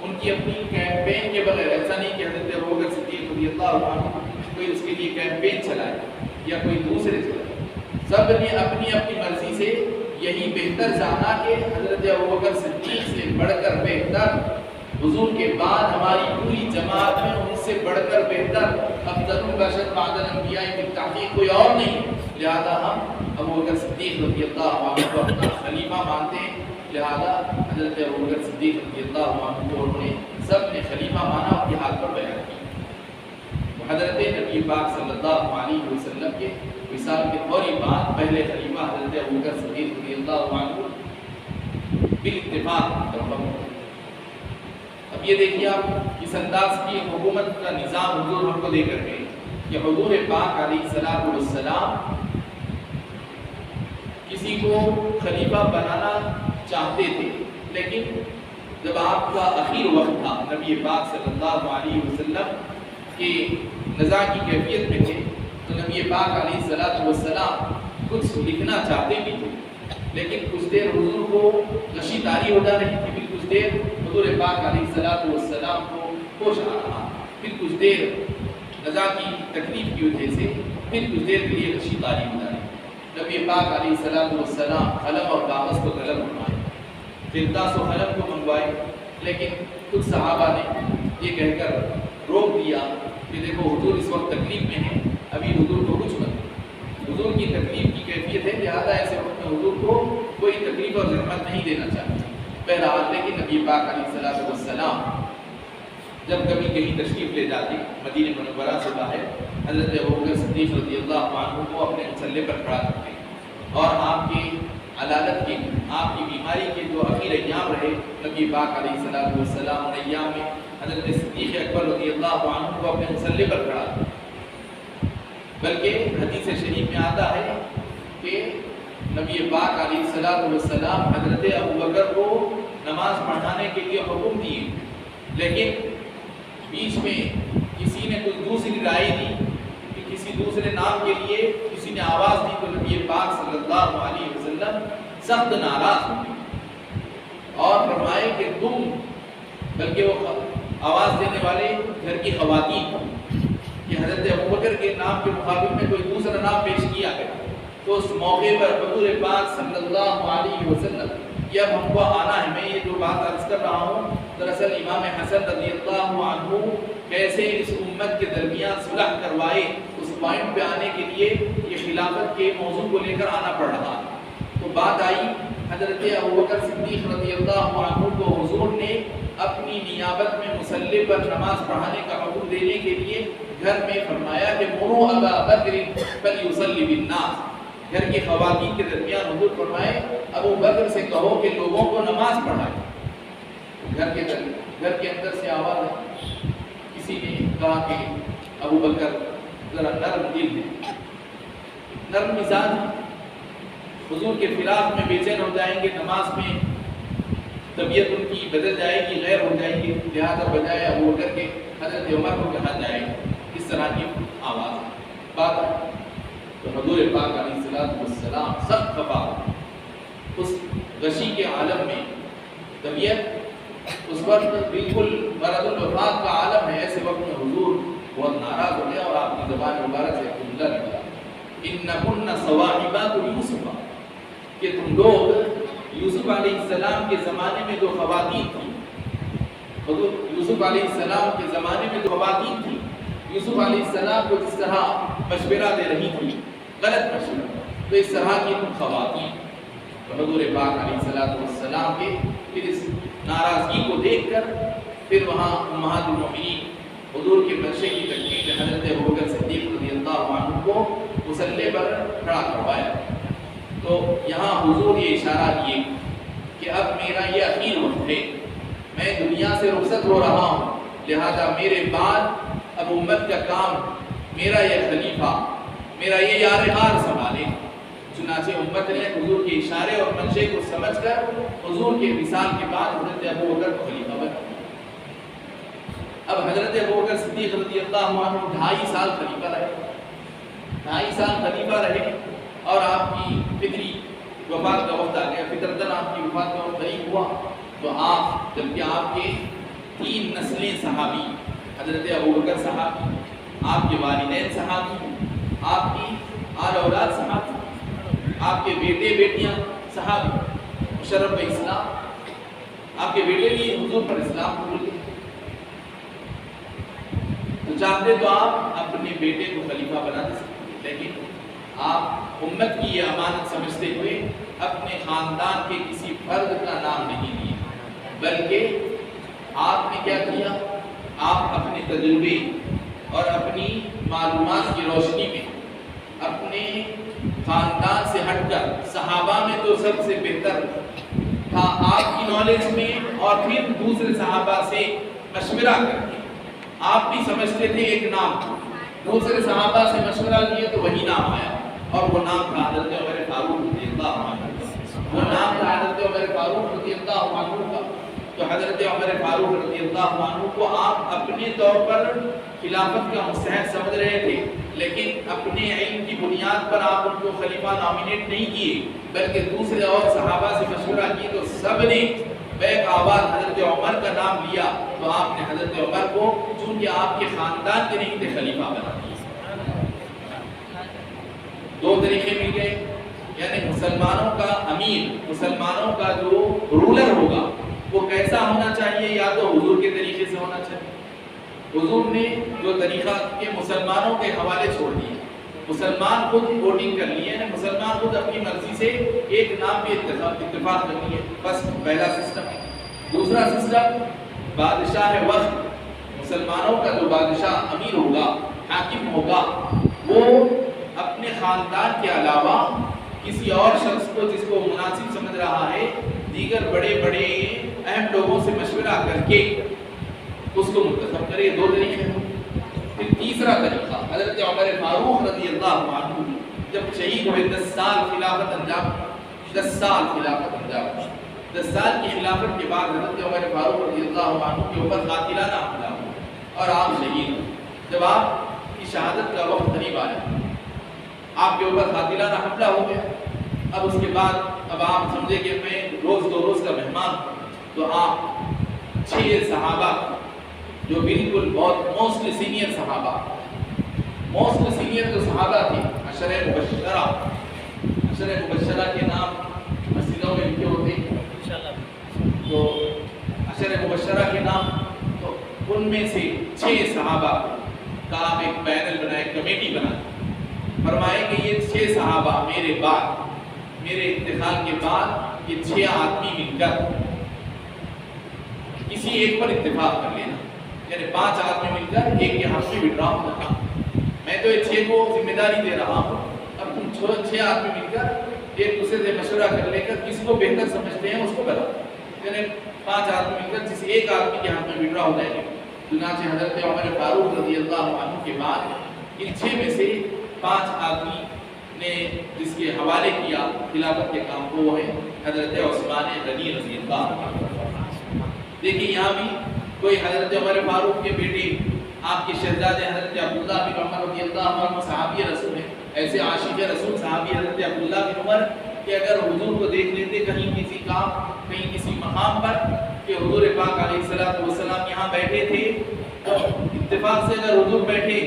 ان کی اپنی کیمپین کے بغیر، ایسا نہیں کہ حضرت ابوبکر صدیق رضی اللہ عنہ کوئی اس کے لیے کیمپین چلائے یا کوئی دوسرے چلائے، سب نے اپنی اپنی مرضی سے یہی بہتر جانا کہ حضرت ابوبکر صدیق سے بڑھ کر بہتر، حضور کے بعد ہماری پوری جماعت میں ان سے بڑھ کر بہتر افضل البشر بعد الانبیاء بالتحقیق کوئی اور نہیں، لہذا ہم ابوبکر صدیق رضی اللہ عنہ کو اپنا خلیفہ مانتے ہیں۔ لہذا حضرت ابوبکر صدیق رضی اللہ عنہ کو انہوں نے سب نے خلیفہ مانا، اپنے ہاتھ پر بیعت کی۔ حضرت نبی پاک صلی اللہ علیہ وسلم کے وصال کے فوری بعد پہلے خلیفہ حضرت ابوبکر صدیق رضی اللہ عنہ بالاتفاق منتخب ہوئے۔ اب یہ دیکھیے آپ اس انداز کی حکومت کا نظام حضور ہم کو دے کر گئے کہ حضور پاک علیہ الصلوۃ والسلام کسی کو خلیفہ بنانا چاہتے تھے، لیکن جب آپ کا اخیر وقت تھا، نبی پاک صلی اللہ علیہ وسلم کے نزاع کی کیفیت میں تھے، تو نبی پاک علیہ الصلوۃ والسلام کچھ لکھنا چاہتے بھی تھے، لیکن کچھ دیر حضور کو غشی طاری ہو جا رہی تھی، پھر کچھ دیر حضور پاک علیہ الصلوۃ والسلام کو ہوش آ رہا، پھر کچھ دیر نزاع کی تکلیف کی وجہ سے پھر کچھ دیر کے لیے غشی طاری ہو جا رہی۔ نبی پاک علیہ الصلوۃ والسلام قلم اور کاغذ کو طلب فرمائے، قرطاس و قلم کو منگوائے، لیکن کچھ صحابہ نے یہ کہہ کر روک دیا کہ دیکھو حضور اس وقت تکلیف میں ہیں، ابھی حضور کو کچھ مت، حضور کی تکلیف کی کیفیت ہے، لہٰذا ایسے وقت میں حضور کو کوئی تکلیف اور زحمت نہیں دینا چاہتے۔ بہرحال لیکن نبی پاک علیہ السلام جب کبھی کہیں تشریف لے جاتے مدینہ منورہ سے باہر، حضرت ابوبکر صدیق رضی اللہ عنہ کو اپنے مسلح پر کھڑا کرتے اور آپ کی علالت کی، آپ کی بیماری کے جو اخیر ایام رہے، نبی پاک علیہ السلام ان ایام میں حضرت صدیق اکبر رضی اللہ عنہ کو اپنے مسلح پر کھڑا کرتے۔ بلکہ حدیث شریف میں آتا ہے کہ نبی پاک علیہ السلام حضرت ابوبکر کو نماز پڑھانے کے لیے حکم دیے، لیکن بیچ میں کسی نے کوئی دوسری رائے دی کہ کسی دوسرے نام کے لیے کسی نے آواز دی، تو نبی پاک صلی اللہ علیہ وسلم سخت ناراض ہوئے اور فرمائے کہ تم، بلکہ وہ آواز دینے والے گھر کی خواتین کہ حضرت ابوبکر کے نام کے مقابل میں کوئی دوسرا نام پیش کیا گیا، تو اس موقع پر حضور پاک صلی اللہ علیہ وسلم کہ اب ہم کو آنا ہے، میں یہ جو بات عرض کر رہا ہوں دراصل امام حسن رضی اللہ عنہ کیسے اس امت کے درمیان صلح کروائے، اس پوائنٹ پہ آنے کے لیے یہ خلافت کے موضوع کو لے کر آنا پڑ رہا ہے۔ تو بات آئی حضرت ابوبکر صدیق رضی اللہ عنہ کو حضور نے اپنی نیابت میں مصلی پر نماز پڑھانے کا حکم دینے کے لیے گھر میں فرمایا کہ مروا ابا بکر فلیصلی بالناس، گھر کی خواتین کے درمیان حضور فرمائے ابو بکر سے کہو کہ لوگوں کو نماز پڑھائے۔ گھر کے اندر سے آواز ہے، کسی نے کہا کہ ابو بکر ذرا نرم دل ہے، نرم مزاج ہے، حضور کے فراق میں بے چین ہو جائیں گے، نماز میں طبیعت ان کی بدل جائے گی، غیر ہو جائے گی، لہٰذا بجائے ابو بکر کے حضرت عمر کو کہا جائے گا، اس طرح کی آواز بات ہے۔ تو حضور پاک علیہ السلام سخت خفا، اس غشی کے عالم میں طبیعت اس وقت بالکل مرض الوفات کا عالم ہے، ایسے وقت میں حضور بہت ناراض ہو گیا اور آپ کی زبان مبارک سے جملہ نکلا، انکن صواحبات یوسف، کہ تم لوگ یوسف علیہ السلام کے زمانے میں جو خواتین تھیں، حضور یوسف علیہ السلام کے زمانے میں جو خواتین تھیں، یوسف علیہ السلام کو جس طرح مشورہ دے رہی تھی، غلط مشورہ، تو اس طرح کی تم خواتین، حضور پاک علیہ السلام کے پھر اس ناراضگی کو دیکھ کر پھر وہاں امہات المؤمنین حضور کے بچے کی تکلیف میں حضرت ابوبکر صدیق رضی اللہ عنہ کو مصلی پر کھڑا کروایا۔ تو یہاں حضور یہ اشارہ کیے کہ اب میرا یہ اخیر وقت ہے، میں دنیا سے رخصت ہو رہا ہوں، لہذا میرے بعد اب امت کا کام میرا یہ خلیفہ، میرا یہ یارغار سنبھالے۔ چنانچہ امت نے حضور کے اشارے اور منشے کو سمجھ کر حضور کے وصال کے بعد حضرت ابوبکر کو خلیفہ بنا۔ اب حضرت ابوبکر صدیق رضی اللہ عنہ 2.5 سال خلیفہ رہے، 2.5 سال خلیفہ رہے اور آپ کی فطری وفات کا وقت آ گیا، فطرتاً آپ کی وفات کا وقت قریب ہوا، تو آپ جبکہ آپ کے 3 نسلیں صحابی، حضرت ابوبکر صحابی، آپ کے والدین صحابی، آپ کی آل اولاد صحابی، آپ کے بیٹے بیٹیاں صحابی، مشرف اسلام، آپ کے بیٹے بھی حضور پر اسلام قبول کیا، تو چاہتے تو آپ اپنے بیٹے کو خلیفہ بنا دے سکتے، لیکن آپ امت کی یہ امانت سمجھتے ہوئے اپنے خاندان کے کسی فرد کا نام نہیں لیا، بلکہ آپ نے کیا کیا، آپ اپنے تجربے اور اپنی معلومات کی روشنی میں اپنے خاندان سے ہٹ کر، صحابہ میں تو سب سے بہتر تھا آپ کی نالج میں، اور پھر دوسرے صحابہ سے مشورہ کر کے آپ بھی سمجھتے تھے ایک نام، دوسرے صحابہ سے مشورہ کیے تو وہی نام آیا، اور وہ نام تھا حضرت عمر فاروق رضی اللہ عنہ، وہ نام تھا حضرت عمر فاروق رضی اللہ عنہ کا۔ تو حضرت عمر فاروق رضی اللہ عنہ کو آپ اپنے طور پر خلافت کا مستحق سمجھ رہے تھے، لیکن اپنے علم کی بنیاد پر آپ ان کو خلیفہ نامینیٹ نہیں کیے، بلکہ دوسرے اور صحابہ سے مشورہ کی تو سب نے بیک آواز حضرت عمر کا نام لیا، تو آپ نے حضرت عمر کو چونکہ آپ کے خاندان کے نہیں تھے خلیفہ بنا دیا۔ 2 طریقے مل گئے، یعنی مسلمانوں کا امیر، مسلمانوں کا جو رولر ہوگا وہ کیسا ہونا چاہیے؟ یا تو حضور کے طریقے سے ہونا چاہیے. حضور نے جو طریقہ کے مسلمانوں کے حوالے چھوڑ دیا، مسلمان خود ووٹنگ کر لیے ہیں، مسلمان خود اپنی مرضی سے ایک نام پہ اتفاق کر لیے. بس پہلا سسٹم. دوسرا سسٹم بادشاہ وقت، مسلمانوں کا جو بادشاہ امیر ہوگا، حاکم ہوگا، وہ اپنے خاندان کے علاوہ کسی اور شخص کو جس کو مناسب سمجھ رہا ہے، دیگر بڑے بڑے اہم لوگوں سے مشورہ کر کے اس کو منتخب کرے. دو طریقے ہیں. پھر تیسرا طریقہ حضرت عمر فاروق رضی اللہ عنہ جب شہید ہوئے 10 سال خلافت انجام 10 سال کی خلافت کے بعد حضرت عمر فاروق رضی اللہ عنہ کے اوپر قاتلانہ حملہ ہوا اور آپ شہید ہوئے. جب آپ کی شہادت کا وقت قریب آیا، آپ کے اوپر قاتلانہ حملہ ہو گیا. اب اس کے بعد اب آپ سمجھے کہ میں روز کا مہمان ہوں. تو آپ 6 صحابہ جو بالکل بہت موسٹ سینئر صحابہ، موسٹ سینئر جو صحابہ تھے، عشرہ مبشرہ کے نام مسجدوں میں لکھے ہوتے ہیں. تو عشرہ مبشرہ کے نام، تو ان میں سے 6 صحابہ کا آپ ایک پینل بنائے، کمیٹی بنائے. فرمائے کہ یہ 6 صحابہ میرے انتقال کے بعد یہ 6 آدمی مل کر کسی ایک پر اتفاق کر لینا. یعنی 5 آدمی مل کر ایک کے حق میں وڈرا ہونا. میں تو یہ 6 کو ذمہ داری دے رہا ہوں، اب تم 6 آدمی مل کر ایک دوسرے سے مشورہ کر لے کر کسی کو بہتر سمجھتے ہیں اس کو بتاؤ. یعنی 5 آدمی مل کر کسی ایک آدمی کے حق میں وڈرا ہو جائے گا. چنانچہ حضرت عمر فاروق رضی اللہ عنہ کے بعد ان 6 میں سے 5 آدمی نے جس کے حوالے کیا خلافت کے کام کو، وہ ہے حضرت عثمان غنی رضی اللہ عنہ. دیکھیں یہاں بھی کوئی حضرت عمر فاروق کے بیٹے آپ کے شہزادے حضرت عبداللہ بن عمر رضی اللہ عنہ صحابی رسول ہیں، ایسے عاشق رسول صحابی حضرت عبداللہ بن عمر کہ اگر حضور کو دیکھ لیتے کہیں کسی کام، کہیں کسی مقام پر کہ حضور پاک علیہ الصلوۃ والسلام یہاں بیٹھے تھے، تو اتفاق سے اگر حضور بیٹھے،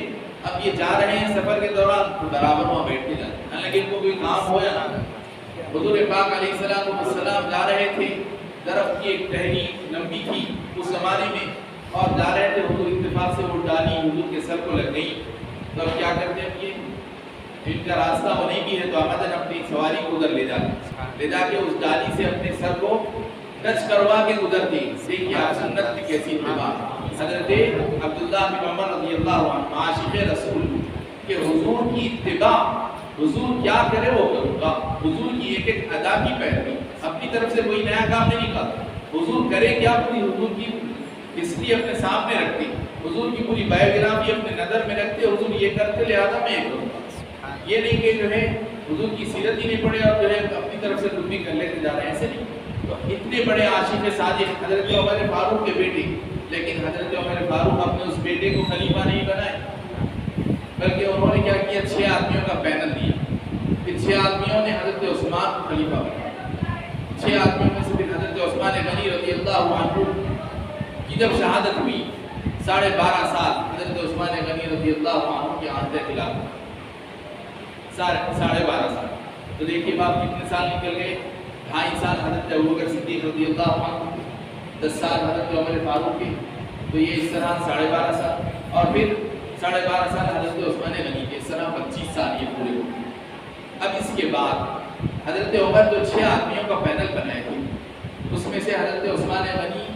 اب یہ جا رہے ہیں سفر کے دوران، تو برابر وہاں بیٹھ کے جاتے ہیں، حالانکہ ان کو کوئی کام ہو یا نہ. حضور پاک علیہ الصلوۃ والسلام جا رہے تھے، درخت کی ایک ٹہنی لمبی تھی اس زمانے میں، اور جا رہے تھے، حضور اتفاق سے وہ ڈالی حضور کے سر کو لگ گئی. تو اب کیا کرتے ہیں؟ یہ ان کا راستہ وہ نہیں بھی ہے تو آمدن اپنی سواری کو ادھر لے جا کے اس ڈالی سے اپنے سر کو ٹچ کروا کے گزرتے. دیکھیے آپ سنت کی کیسی اتباع. حضرت عبداللہ بن عمر رضی اللہ عنہ عاشق رسول کہ حضور کی اتباع، حضور کیا کرے وہ کروں گا، حضور کی ایک ایک ادا کی پیروی، اپنی طرف سے کوئی نیا کام نہیں کرتا. حضور کرے کیا پوری حضور کی ہسٹری اپنے سامنے رکھتے، حضور کی پوری بایوگرافی اپنے نظر میں رکھتے، حضور یہ کرتے لہذا میں یہ کروں گا. یہ نہیں کہ جو ہے حضور کی سیرت ہی نہیں پڑھے اور جو ہے اپنی طرف سے کچھ بھی کر لیتے جا رہے ہیں، ایسے نہیں. تو اتنے بڑے عاشق صادق حضرت عمر فاروق کے بیٹے، لیکن حضرت عمر فاروق اپنے اس بیٹے کو خلیفہ نہیں بنائے، بلکہ انہوں نے کیا کیا؟ 6 آدمیوں کا پینل دیا. پھر 6 آدمیوں نے حضرت عثمان کو خلیفہ بنایا. 6 آدمیوں میں سے پھر حضرت عثمان غنی رضی اللہ عنہ کی جب شہادت ہوئی، 12.5 سال حضرت عثمان غنی رضی اللہ عنہ کے عہد خلافت، 12.5 سال. تو دیکھیے باپ کتنے سال نکل گئے؟ 2.5 سال حضرت ابوبکر صدیق رضی اللہ عنہ، 10 سال حضرت عمر فاروق کے، تو یہ اس طرح 12.5 سال، اور پھر 12.5 سال حضرت عثمان غنی کے، اس طرح 25 سال یہ پورے ہو گئے. اب اس کے بعد حضرت عمر جو 6 آدمیوں کا پینل بنائے تھے، اس میں سے حضرت عثمان غنی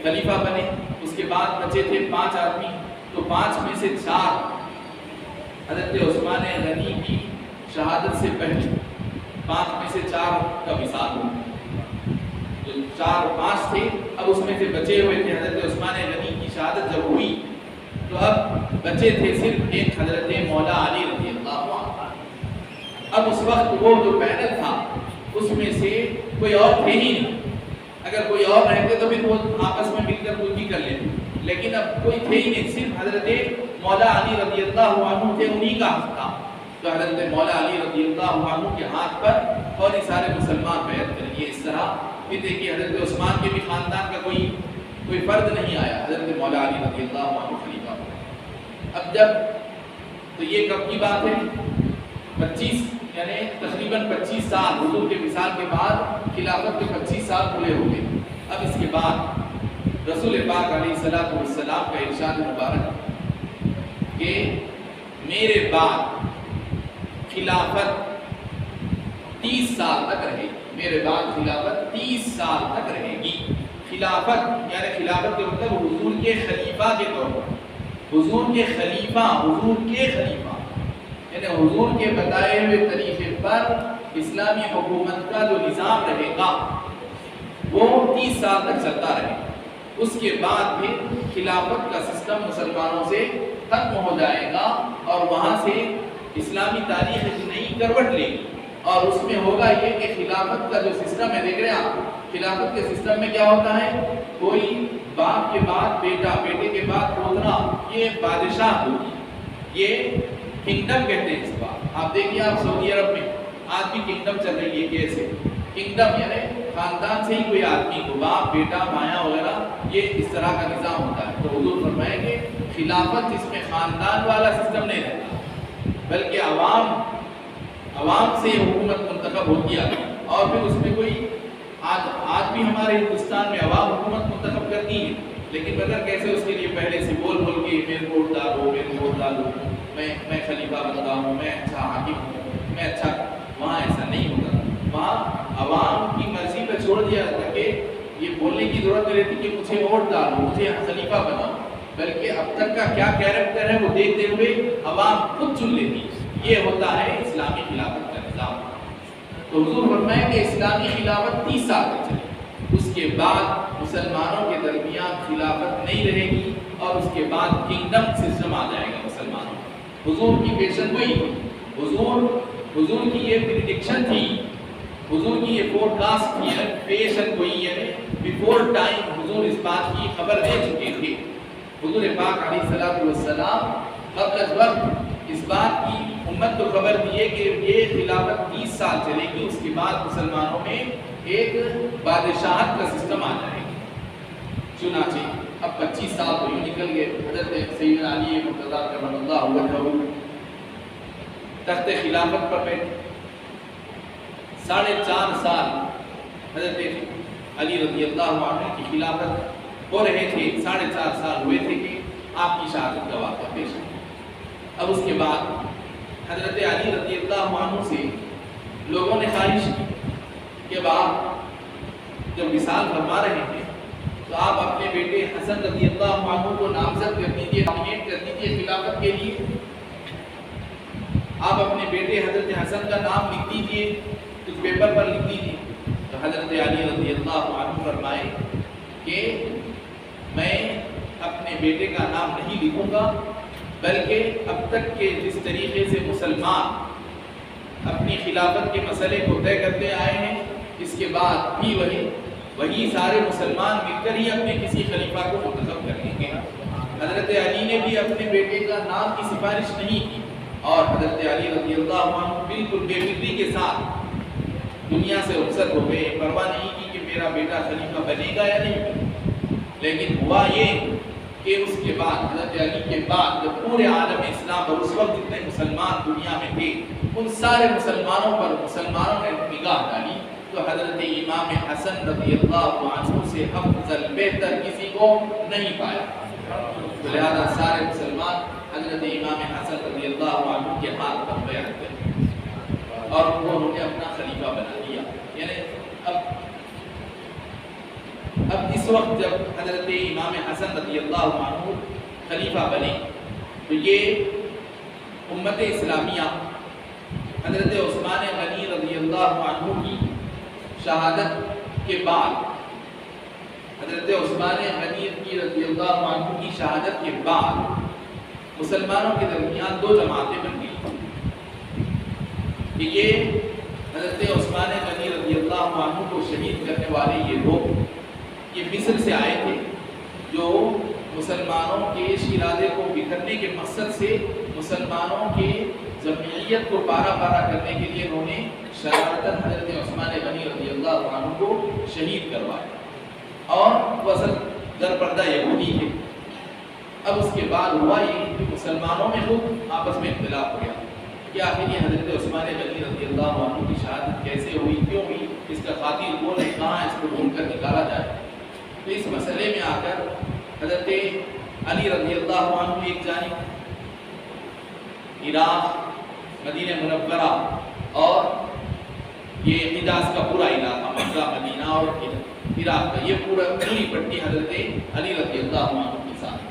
خلیفہ بنے. اس کے بعد بچے تھے 5 آدمی، تو 5 میں سے 4 حضرت عثمان غنی کی شہادت سے پہلے، 5 میں سے 4 کا وصال ہوا. جو 4-5 تھے، اب اس میں سے بچے ہوئے تھے. حضرت عثمان غنی کی شہادت جب ہوئی تو اب بچے تھے صرف ایک حضرت مولا علی رضی اللہ عنہ. اب اس وقت وہ جو پینل تھا اس میں سے کوئی اور تھے ہی نہیں. اگر کوئی اور رہتے تو پھر وہ آپس میں مل کر کچھ بھی کر لیتے، لیکن اب کوئی تھے ہی نہیں، صرف حضرت مولا علی رضی اللہ عنہ تھے، انہی کا حق تھا. تو حضرت مولا علی رضی اللہ عنہ کے ہاتھ پر اور یہ سارے مسلمان بیعت کر لیے. اس طرح پھر دیکھیے حضرت عثمان کے بھی خاندان کا کوئی فرد نہیں آیا، حضرت مولا علی رضی اللہ عنہ خلیفہ. اب جب تو یہ کب کی بات ہے؟ 25 یعنی تقریباً 25 سال حضور کے وصال کے بعد خلافت کے 25 سال پورے ہو گئے. اب اس کے بعد رسول پاک علیہ السلام کا ارشاد مبارک کہ میرے بعد خلافت 30 سال تک رہے گی، میرے بعد خلافت 30 سال تک رہے گی۔ خلافت یعنی خلافت کے مطلب حضور کے خلیفہ کے طور پر، حضور کے خلیفہ یعنی حضور کے بتائے ہوئے طریقے پر اسلامی حکومت کا جو نظام رہے گا وہ 30 سال تک چلتا رہے گا۔ اس کے بعد پھر خلافت کا سسٹم مسلمانوں سے ختم ہو جائے گا اور وہاں سے اسلامی تاریخ ایک نئی کروٹ لے گی، اور اس میں ہوگا یہ کہ خلافت کا جو سسٹم ہے، دیکھ رہے ہیں آپ خلافت کے سسٹم میں کیا ہوتا ہے، کوئی باپ کے بعد بیٹا، بیٹے کے بعد پوترا، یہ بادشاہ ہوگی، یہ کنگڈم کہتے ہیں اس بات۔ آپ دیکھیے آپ سعودی عرب میں آج بھی کنگڈم چل رہی ہے، کیسے کنگڈم یعنی خاندان سے ہی کوئی آدمی کو باپ بیٹا مایا وغیرہ، یہ اس طرح کا نظام ہوتا ہے۔ تو حضور فرمائیں گے خلافت جس میں خاندان والا سسٹم نہیں رہتا، بلکہ عوام سے حکومت منتخب ہوتی ہے، اور پھر اس میں کوئی آج بھی ہمارے ہندوستان میں عوام حکومت منتخب کرتی ہے، لیکن مگر کیسے اس کے لیے پہلے سے بول کے میرے ووٹ ڈالو، میں خلیفہ بنتا ہوں، میں اچھا حاکم ہوں، میں اچھا، وہاں ایسا نہیں ہوتا۔ وہاں عوام کی مرضی پہ چھوڑ دیا جاتا کہ یہ بولنے کی ضرورت نہیں رہتی کہ مجھے ووٹ ڈالو، مجھے خلیفہ بناؤ، بلکہ اب تک کا کیا کیریکٹر ہے وہ دیکھتے ہوئے عوام خود چن لیتی ہے۔ یہ ہوتا ہے اسلامی خلافت کا نظام۔ تو حضور فرمائے کہ اسلامی خلافت 30 سال تک چلے، اس کے بعد مسلمانوں کے درمیان خلافت نہیں رہے گی، اور اس کے بعد کنگڈم سسٹم آ جائے گا مسلمانوں میں۔ حضور کی پیشن گوئی تھی، حضور کی یہ پریڈکشن تھی، حضور کی یہ فور کاسٹ تھی، پیشن گوئی یعنی بیفور ٹائم حضور اس بات کی خبر دے چکے تھے۔ حضور پاک علیہ السلام قبل از وقت اس بات کی امت کو خبر دیے کہ یہ خلافت 30 سال چلے گی، اس کے بعد مسلمانوں میں ایک بادشاہت کا سسٹم آ جائے گا۔ چنانچہ اب 25 سال تو یوں نکل گئے، حضرت سیدنا علی مرتضیٰ کرم اللہ وجہہ تخت خلافت پر بیٹھے، 4.5 سال حضرت علی رضی اللہ عنہ کی خلافت ہو رہے تھے، 4.5 سال ہوئے تھے کہ آپ کی شہادت کا واقعہ پیش آیا۔ اب اس کے بعد حضرت علی رضی اللہ عنہ سے لوگوں نے خواہش کی کہ آپ جب وصال فرما رہے تھے تو آپ اپنے بیٹے حسن رضی اللہ عنہ کو نامزد کر دیجیے، نامینیٹ کر دیجیے خلافت کے لیے۔ آپ اپنے بیٹے حضرت حسن کا نام لکھ دیجیے، کچھ پیپر پر لکھ دیجیے۔ تو حضرت علی رضی اللہ عنہ فرمائے کہ میں اپنے بیٹے کا نام نہیں لکھوں گا، بلکہ اب تک کے جس طریقے سے مسلمان اپنی خلافت کے مسئلے کو طے کرتے آئے ہیں، اس کے بعد بھی وہی سارے مسلمان مل کر ہی اپنے کسی خلیفہ کو منتخب کر لیں گے۔ حضرت علی نے بھی اپنے بیٹے کا نام کی سفارش نہیں کی، اور حضرت علی رضی اللہ عنہ بالکل بے فکری کے ساتھ دنیا سے رخصت ہو گئے، پرواہ نہیں کی کہ میرا بیٹا خلیفہ بنے گا یا نہیں بنے گا۔ لیکن ہوا یہ کہ اس کے بعد حضرت علی کے بعد جب پورے عالم اسلام اور اس وقت جتنے مسلمان دنیا میں تھے ان سارے مسلمانوں پر مسلمانوں نے نگاہ ڈالی تو حضرت امام حسن رضی اللہ عنہ سے افضل بہتر کسی کو نہیں پایا، لہذا سارے مسلمان حضرت امام حسن رضی اللہ عنہ کے ہاتھ پر بیعت کر اور انہوں نے اپنا خلیفہ بنا لیا۔ یعنی اب اس وقت جب حضرت امام حسن رضی اللہ عنہ خلیفہ بنے تو یہ امت اسلامیہ حضرت عثمان غنی رضی اللہ عنہ کی شہادت کے بعد، حضرت عثمان غنی کی رضی اللہ عنہ کی شہادت کے بعد مسلمانوں کے درمیان 2 جماعتیں بن گئی کہ یہ حضرت عثمان غنی رضی اللہ عنہ کو شہید کرنے والے یہ لوگ یہ مصر سے آئے تھے، جو مسلمانوں کے ارادے کو بکھرنے کے مقصد سے مسلمانوں کے جمعیت کو پارا کرنے کے لیے انہوں نے شرارتاً حضرت عثمان غنی رضی اللہ عنہ کو شہید کروایا، اور وہ اصل در پردہ یہودی ہے۔ اب اس کے بعد ہوا یہ کہ مسلمانوں میں خود آپس میں اختلاف ہو گیا کہ آخر یہ حضرت عثمان غنی رضی اللہ عنہ کی شہادت کیسے ہوئی، کیوں ہوئی، اس کا قاتل کون ہے، کہاں اس کو ڈھونڈ کر نکالا جائے۔ تو اس مسئلے میں آ کر حضرت علی رضی اللہ عنہ ایک جانب عراق، مدینہ منورہ اور یہ حجاز کا پورا علاقہ، مکہ، مدینہ اور عراق کا یہ پوری پٹی حضرت علی رضی اللہ عنہ کے ساتھ.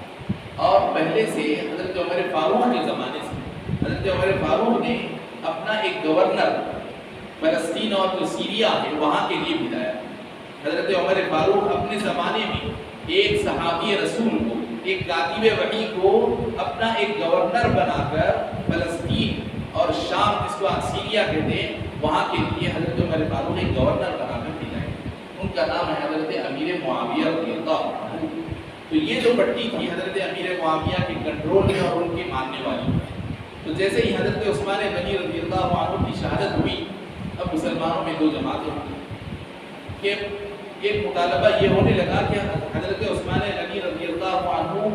اور پہلے سے حضرت عمر فاروق کے زمانے سے حضرت عمر فاروق نے اپنا ایک گورنر فلسطین اور جو سیریا ہے وہاں کے لیے بھیجایا. حضرت عمر فاروق اپنے زمانے میں ایک صحابی رسول کو، ایک کاتب وحی کو اپنا ایک گورنر بنا کر فلسطین اور شام، جس کو سیریا کہتے ہیں، وہاں کے لیے حضرت عمر فاروق ایک گورنر بنا کر بھیجایا. ان کا نام ہے حضرت امیر معاویہ رضی اللہ عنہ. تو یہ جو پٹی تھی حضرت امیر معاویہ کے کنٹرول میں اور ان کے ماننے والی. تو جیسے ہی حضرت عثمان غنی رضی اللہ عنہ کی شہادت ہوئی، اب مسلمانوں میں دو جماعتیں ہوئی کہ ایک مطالبہ یہ ہونے لگا کہ حضرت عثمان غنی رضی اللہ عنہ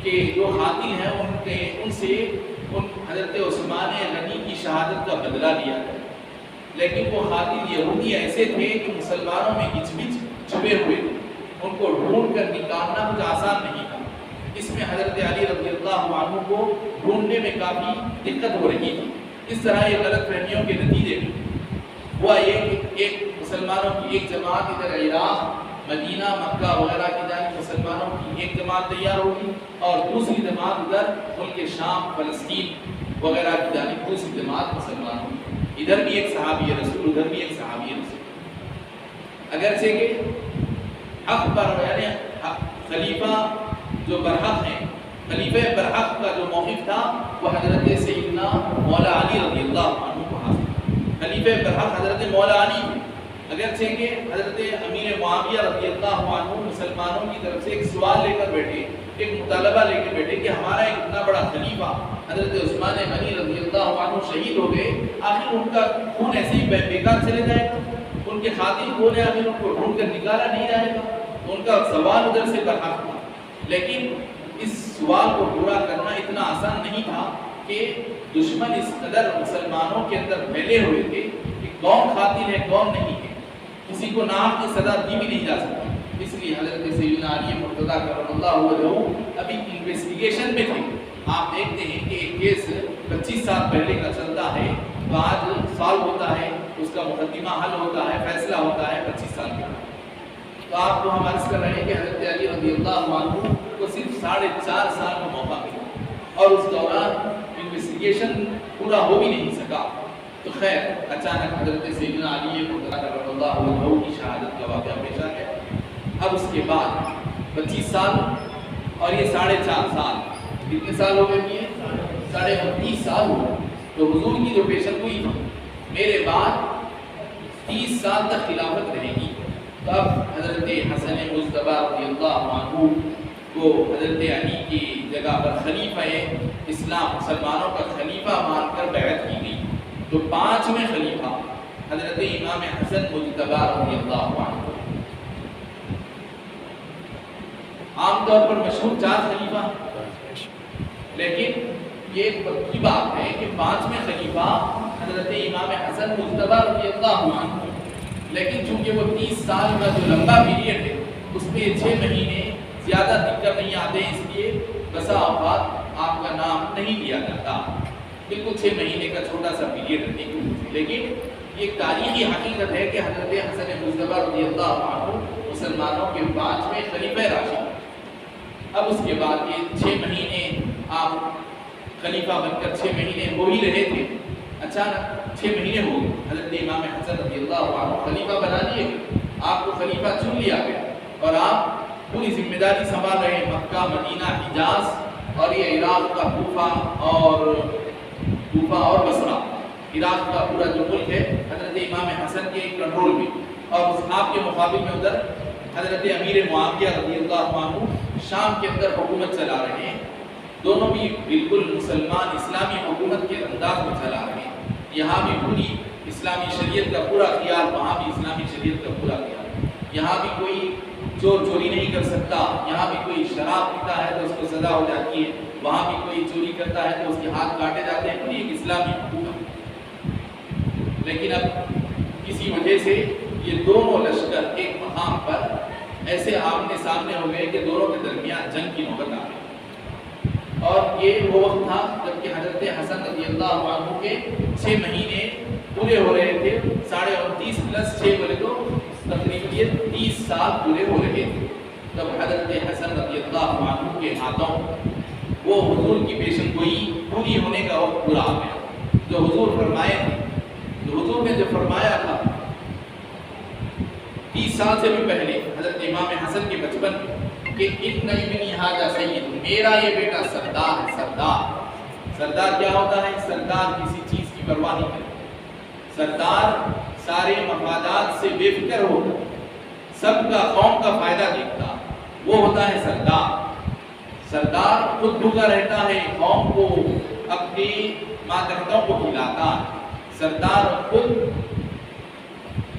کے جو قاتل ہیں ان سے حضرت عثمان غنی کی شہادت کا بدلہ لیا گیا. لیکن وہ قاتل یہودی ایسے تھے کہ مسلمانوں میں گچ بچ چھپے ہوئے تھے، ان کو ڈھونڈ کر نکالنا کچھ آسان نہیں تھا. اس میں حضرت علی رضی اللہ عنہ کو ڈھونڈنے میں کافی دقت ہو رہی تھی. اس طرح یہ غلط فہمیوں کے نتیجے میں ہوا یہ کہ ایک مسلمانوں کی ایک جماعت ادھر عراق، مدینہ، مکہ وغیرہ کی جانب مسلمانوں کی ایک جماعت تیار ہوگی، اور دوسری جماعت ادھر ملک شام، فلسطین وغیرہ کی جانب دوسری جماعت مسلمانوں کی. ادھر بھی ایک صحابی رسول، ادھر بھی ایک صحابی رسول. اگرچہ کہ حق پر یعنی خلیفہ جو برحق ہیں، خلیفہ برحق کا جو موقف تھا وہ حضرت سیدنا مولا علی رضی اللہ عنہ کو حاصل. خلیفہ برحق حضرت مولا علی، اگرچہ کہ حضرت امیر معاویہ رضی اللہ عنہ مسلمانوں کی طرف سے ایک سوال لے کر بیٹھے، ایک مطالبہ لے کے بیٹھے کہ ہمارا ایک اتنا بڑا خلیفہ حضرت عثمان غنی رضی اللہ عنہ شہید ہو گئے، آخر ان کا خون ایسے ہی بیکار چلے جائے گا؟ ان کے قاتل کون ہے؟ آخر ان کو ڈھونڈ کر نکالا نہیں جائے گا؟ ان کا سوال ادھر سے برحق تھا. لیکن اس سوال کو پورا کرنا اتنا آسان نہیں تھا کہ دشمن اس قدر مسلمانوں کے اندر پھیلے ہوئے تھے کہ کون قاتل ہے کون نہیں ہے، کسی کو نام کی سزا دی بھی نہیں جا سکتی. اس لیے حضرت سیدنا علی مرتضیٰ کرم اللہ وجہہ ابھی انویسٹیگیشن میں تھے. آپ دیکھتے ہیں کہ ایک کیس 25 سال پہلے کا چلتا ہے، تو آج سال ہوتا ہے، اس کا مقدمہ حل ہوتا ہے، فیصلہ ہوتا ہے 25 سال کے بعد. تو آپ کو ہم عرض کر رہے ہیں کہ حضرت علی رضی اللہ عنہ کو صرف 4.5 سال کا موقع ملا، اور اس دوران انویسٹیگیشن پورا ہو بھی نہیں سکا. تو خیر اچانک حضرت سیدنا علی مرتضیٰ کرم اللہ وجہہ کی شہادت کا واقعہ پیش آ گیا. اب اس کے بعد 25 سال اور یہ 4.5 سال، کتنے سال ہو گئے؟ 29 سال ہو گئے. تو حضور کی جو پیشن گوئی تھی میرے بعد 30 سال تک خلافت رہے گی. تو اب حضرت حسن مجتبی رضی اللہ عنہ کو حضرت علی کی جگہ پر خلیفہ اسلام، مسلمانوں کا خلیفہ مان کر بیعت کی گئی. تو 5ویں خلیفہ حضرت امام حسن مجتبی رضی اللہ عنہ. عام طور پر مشہور 4 خلیفہ، لیکن یہ ایک پکی بات ہے کہ 5ویں خلیفہ حضرت امام حسن مجتبی رضی اللہ عنہ. لیکن چونکہ وہ 30 سال کا جو لمبا پیریڈ ہے اس میں 6 مہینے زیادہ دقت نہیں آتے، اس لیے بسا اوقات آپ کا نام نہیں لیا جاتا. بالکل 6 مہینے کا چھوٹا سا پیریڈ ہے. لیکن یہ تاریخی حقیقت ہے کہ حضرت حسن مجتبی رضی اللہ عنہ مسلمانوں کے 5ویں خلیفہ راشد. اب اس کے بعد یہ 6 مہینے آپ خلیفہ بن کر 6 مہینے ہو ہی رہے تھے، اچانک 6 مہینے ہو گئے، حضرت امام حسن رضی اللہ عنہ خلیفہ بنا دیے گئے، آپ کو خلیفہ چن لیا گیا اور آپ پوری ذمہ داری سنبھال رہے ہیں. مکہ، مدینہ، حجاز اور یہ عراق کا کوفہ اور بصرہ، عراق کا پورا جو ملک ہے حضرت امام حسن کے کنٹرول میں. اور آپ کے مقابل میں ادھر حضرت امیر معاویہ رضی اللہ عنہ شام کے اندر حکومت چلا رہے ہیں. دونوں بھی بالکل مسلمان اسلامی حکومت کے انداز میں چلا رہے ہیں. یہاں بھی پوری اسلامی شریعت کا پورا خیال، وہاں بھی اسلامی شریعت کا پورا خیال. یہاں بھی کوئی چور چوری نہیں کر سکتا، یہاں بھی کوئی شراب پیتا ہے تو اس کو سزا ہو جاتی ہے، وہاں بھی کوئی چوری کرتا ہے تو اس کے ہاتھ کاٹے جاتے ہیں. پوری ایک اسلامی حکومت. لیکن اب کسی وجہ سے یہ دونوں لشکر ایک مقام پر ایسے آمنے سامنے ہو گئے کہ دونوں کے درمیان جنگ کی نوبت آ گئی۔ اور یہ وہ وقت تھا جب کہ حضرت حسن رضی اللہ عنہ کے 6 مہینے پورے ہو رہے تھے، 29.5 + 6 بولے تو تقریباً 30 سال پورے ہو رہے تھے۔ تب حضرت حسن رضی اللہ عنہ کے ہاتھوں وہ حضور کی پیشن گوئی پوری ہونے کا وقت پورا آ گیا، جو حضور فرمائے تھے، جو حضور نے جو فرمایا تھا 30 سال سے بھی پہلے حضرت امام حسن کے بچپن کہ ان ابنی ھذا سید، میرا یہ بیٹا سردار ہے۔ سردار کیا ہوتا ہے؟ سردار کسی چیز کی پرواہ نہیں کرتا، سردار سارے مفادات سے بے فکر ہوتا، سب کا قوم کا فائدہ دیکھتا، وہ ہوتا ہے سردار۔ سردار خود بھوکا رہتا ہے، قوم کو اپنی ماتحتوں کو کھلاتا ہے۔ سردار خود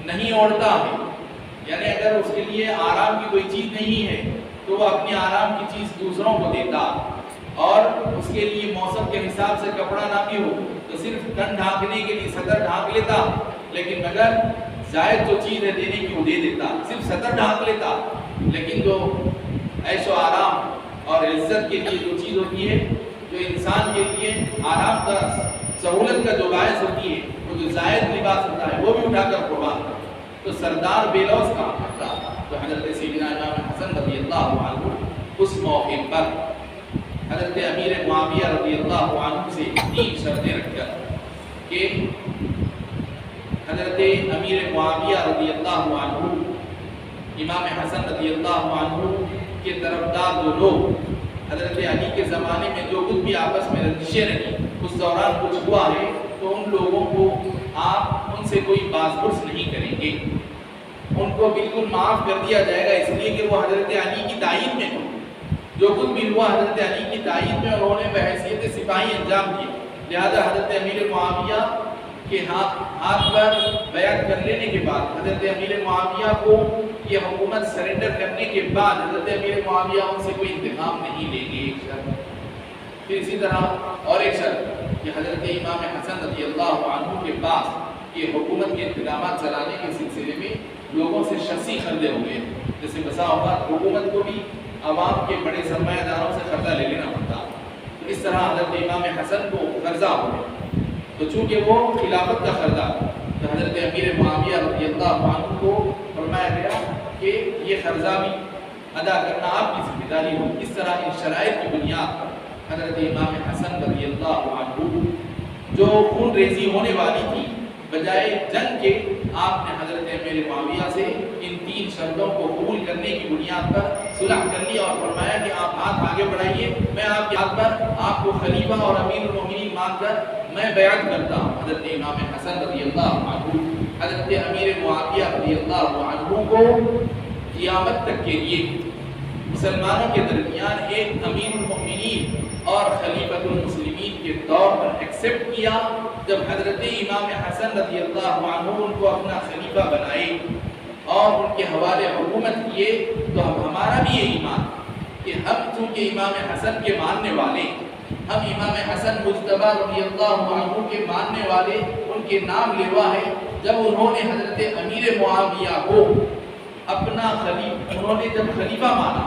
نہیں اوڑھتا ہے، یعنی اگر اس کے لیے آرام کی کوئی چیز نہیں ہے تو وہ اپنی آرام کی چیز دوسروں کو دیتا، اور اس کے لیے موسم کے حساب سے کپڑا نہ بھی ہو تو صرف تن ڈھانکنے کے لیے صدر ڈھانک لیتا، لیکن مگر زائد جو چیز ہے دینے کی وہ دے دیتا، صرف صدر ڈھانک لیتا، لیکن جو عیش و آرام اور عزت کے لیے جو چیز ہوتی ہے، جو انسان کے لیے آرام کا سہولت کا جو باعث ہوتی ہے، وہ جو زائد لباس ہوتا ہے وہ بھی اٹھا کر قربان کرتا۔ تو سردار بے لوث کام کرتا۔ تو حضرت سیدنا امام حسن رضی اللہ عنہ اس موقع پر حضرت امیر معاویہ رضی اللہ عنہ سے 3 شرطیں رکھ کر کہ حضرت امیر معاویہ رضی اللہ عنہ، امام حسن رضی اللہ عنہ کے طرفدار جو لوگ حضرت علی کے زمانے میں جو کچھ بھی آپس میں رنجشیں رہی، اس دوران کچھ ہوا ہے تو ان لوگوں کو آپ ان سے کوئی باز پرس نہیں کریں گے، ان کو بالکل معاف کر دیا جائے گا، اس لیے کہ وہ حضرت علی کی تائید میں ہو۔ جو کچھ بھی ہوا حضرت علی کی تائید میں انہوں نے بحیثیت سپاہی انجام دیا، لہذا حضرت امیر معاویہ کے ہاتھ پر بیعت کر لینے کے بعد، حضرت امیر معاویہ کو یہ حکومت سرنڈر کرنے کے بعد حضرت امیر معاویہ ان سے کوئی انتقام نہیں لیں گے، ایک شرط۔ پھر اسی طرح اور ایک شرط کہ حضرت امام حسن رضی اللہ عنہ کے پاس یہ حکومت کے انتظامات چلانے کے سلسلے میں لوگوں سے شخصی قرضے ہوئے، جیسے بسا اوقات حکومت کو بھی عوام کے بڑے سرمایہ داروں سے قرضہ لے لینا پڑتا، تو اس طرح حضرت امام حسن کو قرضہ ہوا، تو چونکہ وہ خلافت کا قرضہ، تو حضرت امیر معاویہ رضی اللہ عنہ کو فرمایا گیا کہ یہ قرضہ بھی ادا کرنا آپ کی ذمہ داری ہو۔ اس طرح ان شرائط کی بنیاد پر حضرت امام حسن رضی اللہ عنہ جو خون ریزی ہونے والی تھی، بجائے جنگ کے آپ نے حضرت امیر معاویہ سے ان 3 شرطوں کو قبول کرنے کی بنیاد پر صلح کر لیا اور فرمایا کہ آپ ہاتھ آگے بڑھائیے، میں آپ کے ہاتھ پر آپ کو خلیفہ اور امیر المومنین مان کر میں بیعت کرتا ہوں۔ حضرت امام حسن رضی اللہ عنہ حضرت امیر معاویہ رضی اللہ عنہ کو قیامت تک کے لیے مسلمانوں کے درمیان ایک امیر المومنین اور خلیفۃ المسلمین کے طور پر ایکسپٹ کیا۔ جب حضرت امام حسن رضی اللہ عنہ ان کو اپنا خلیفہ بنائے اور ان کے حوالے حکومت کیے، تو ہمارا بھی یہ ایمان کہ ہم چونکہ امام حسن کے ماننے والے، ہم امام حسن مجتبی رضی اللہ عنہ کے ماننے والے، ان کے نام لیوا ہے۔ جب انہوں نے حضرت امیر معاویہ کو اپنا خلیفہ، انہوں نے جب خلیفہ مانا،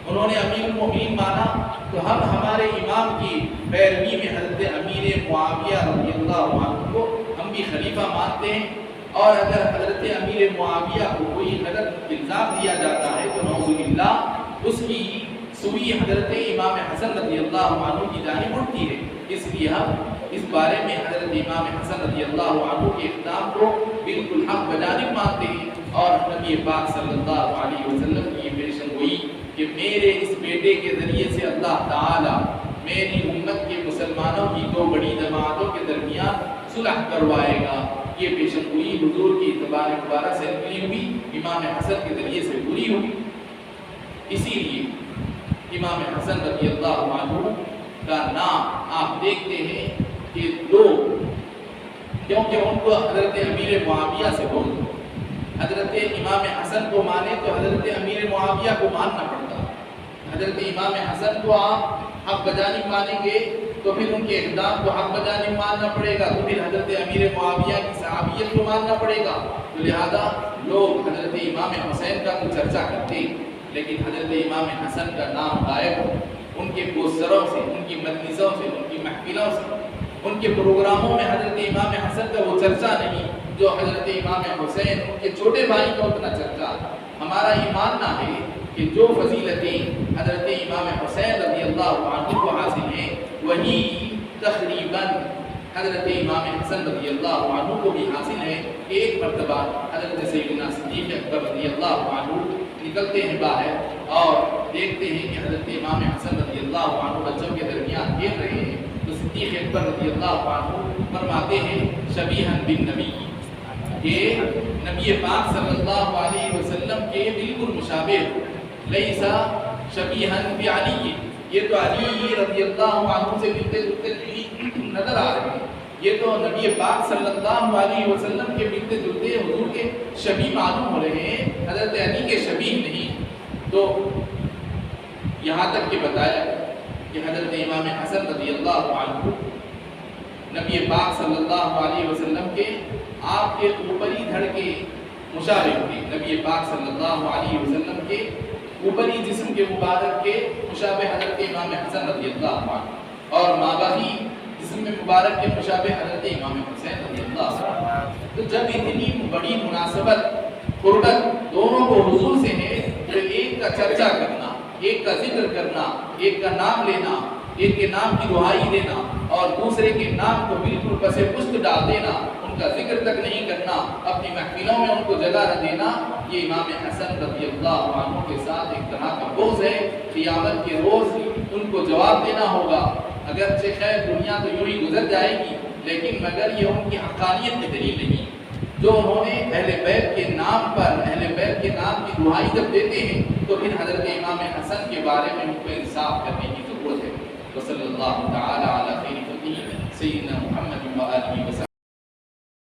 انہوں نے امیر المومنین مانا، تو ہم ہمارے امام کی پیروی میں حضرت امیر معاویہ رضی اللہ عنہ کو ہم بھی خلیفہ مانتے ہیں، اور اگر حضرت امیر معاویہ کو کوئی غلط الزام دیا جاتا ہے تو نعوذ باللہ اس کی سوئی حضرت امام حسن رضی اللہ عنہ کی جانب اٹھتی ہے۔ اس لیے ہم اس بارے میں حضرت امام حسن رضی اللہ عنہ کے اقدام کو بالکل حق بجانب مانتے ہیں، اور نبی پاک صلی اللہ علیہ وسلم کی یہ پیشن گوئی کہ میرے اس بیٹے کے ذریعے سے اللہ تعالی میری امت کے مسلمانوں کی 2 بڑی جماعتوں کے درمیان صلح کروائے گا، یہ پیشن گوئی حضور کی اعتبار مبارک سے نکلی ہوئی امام حسن کے ذریعے سے پوری ہوئی۔ اسی لیے امام حسن رضی اللہ عنہ کا نام آپ دیکھتے ہیں کہ لوگ، کیونکہ ان کو حضرت امیر معاویہ سے بولتے، حضرت امام حسن کو مانے تو حضرت امیر معاویہ کو ماننا پڑتا، حضرت امام حسن کو آپ حق بجانب مانیں گے تو پھر ان کے اقدام کو حق بجانب ماننا پڑے گا، تو پھر حضرت امیر معاویہ کی صحابیت کو ماننا پڑے گا، تو لہذا لوگ حضرت امام حسین کا تو چرچا کرتے لیکن حضرت امام حسن کا نام غائب ہو، ان کے پوسٹروں سے، ان کی مجلسوں سے، ان کی محفلوں سے، ان کے پروگراموں میں حضرت امام حسن کا وہ چرچا نہیں جو حضرت امام حسین ان کے چھوٹے بھائی کا اتنا چرچا۔ ہمارا ایمان نہ ہے کہ جو فضیلتیں حضرت امام حسین رضی اللہ عنہ کو حاصل ہیں وہی تقریباً حضرت امام حسن رضی اللہ عنہ کو بھی حاصل ہے۔ ایک مرتبہ حضرت سیدنا صدیق اکبر رضی اللہ عنہ نکلتے ہیں باہر اور دیکھتے ہیں کہ حضرت امام حسن رضی اللہ عنہ بچوں کے درمیان کھیل رہے ہیں، تو صدیق اکبر رضی اللہ عنہ فرماتے ہیں شبیہاً بالنبی، یہ نبی پاک صلی اللہ علیہ وسلم کے بالکل مشابہ، لیسا شبیہاً بعلی، یہ تو علی رضی اللہ عنہ سے ملتے جلتے نظر آ رہے ہیں، یہ تو نبی پاک صلی اللہ علیہ وسلم کے ملتے جلتے حضور کے شبیہ معلوم ہو رہے ہیں، حضرت علی کے شبیہ نہیں۔ تو یہاں تک کہ بتایا کہ حضرت امام حسن رضی اللہ عنہ نبی پاک صلی اللہ علیہ وسلم کے آپ کے اوپری دھڑ کے مشابہ تھے، نبی پاک صلی اللہ علیہ وسلم کے اوپری جسم کے مبارک کے مشابہ حضرت امام حسن رضی اللہ عنہ، اور مابہی جسم مبارک کے مشابہ حضرت امام حسین رضی اللہ عنہ۔ تو جب اتنی بڑی مناسبت قربت دونوں کو حضور سے ہے تو ایک کا چرچا کرنا، ایک کا ذکر کرنا، ایک کا نام لینا، ایک کے نام کی دعائی دینا اور دوسرے کے نام کو بالکل پس پشت ڈال دینا، ان کا ذکر تک نہیں کرنا، اپنی محفلوں میں ان کو جگہ نہ دینا، یہ امام حسن رضی اللہ عنہ کے ساتھ ایک طرح کا بوجھ ہے۔ قیامت کے روز ان کو جواب دینا ہوگا، اگرچہ خیر دنیا تو یوں ہی گزر جائے گی لیکن مگر یہ ان کی حقانیت کی دلیل نہیں، جو انہوں نے اہل بیت کے نام پر، اہل بیت کے نام کی دعائی جب دیتے ہیں تو پھر حضرت امام حسن کے بارے میں ان کو انصاف کرنے کی ضرورت ہے۔ وصلی اللہ تعالی علی خیر خلقہ سیدنا محمد و آلہ وسلم۔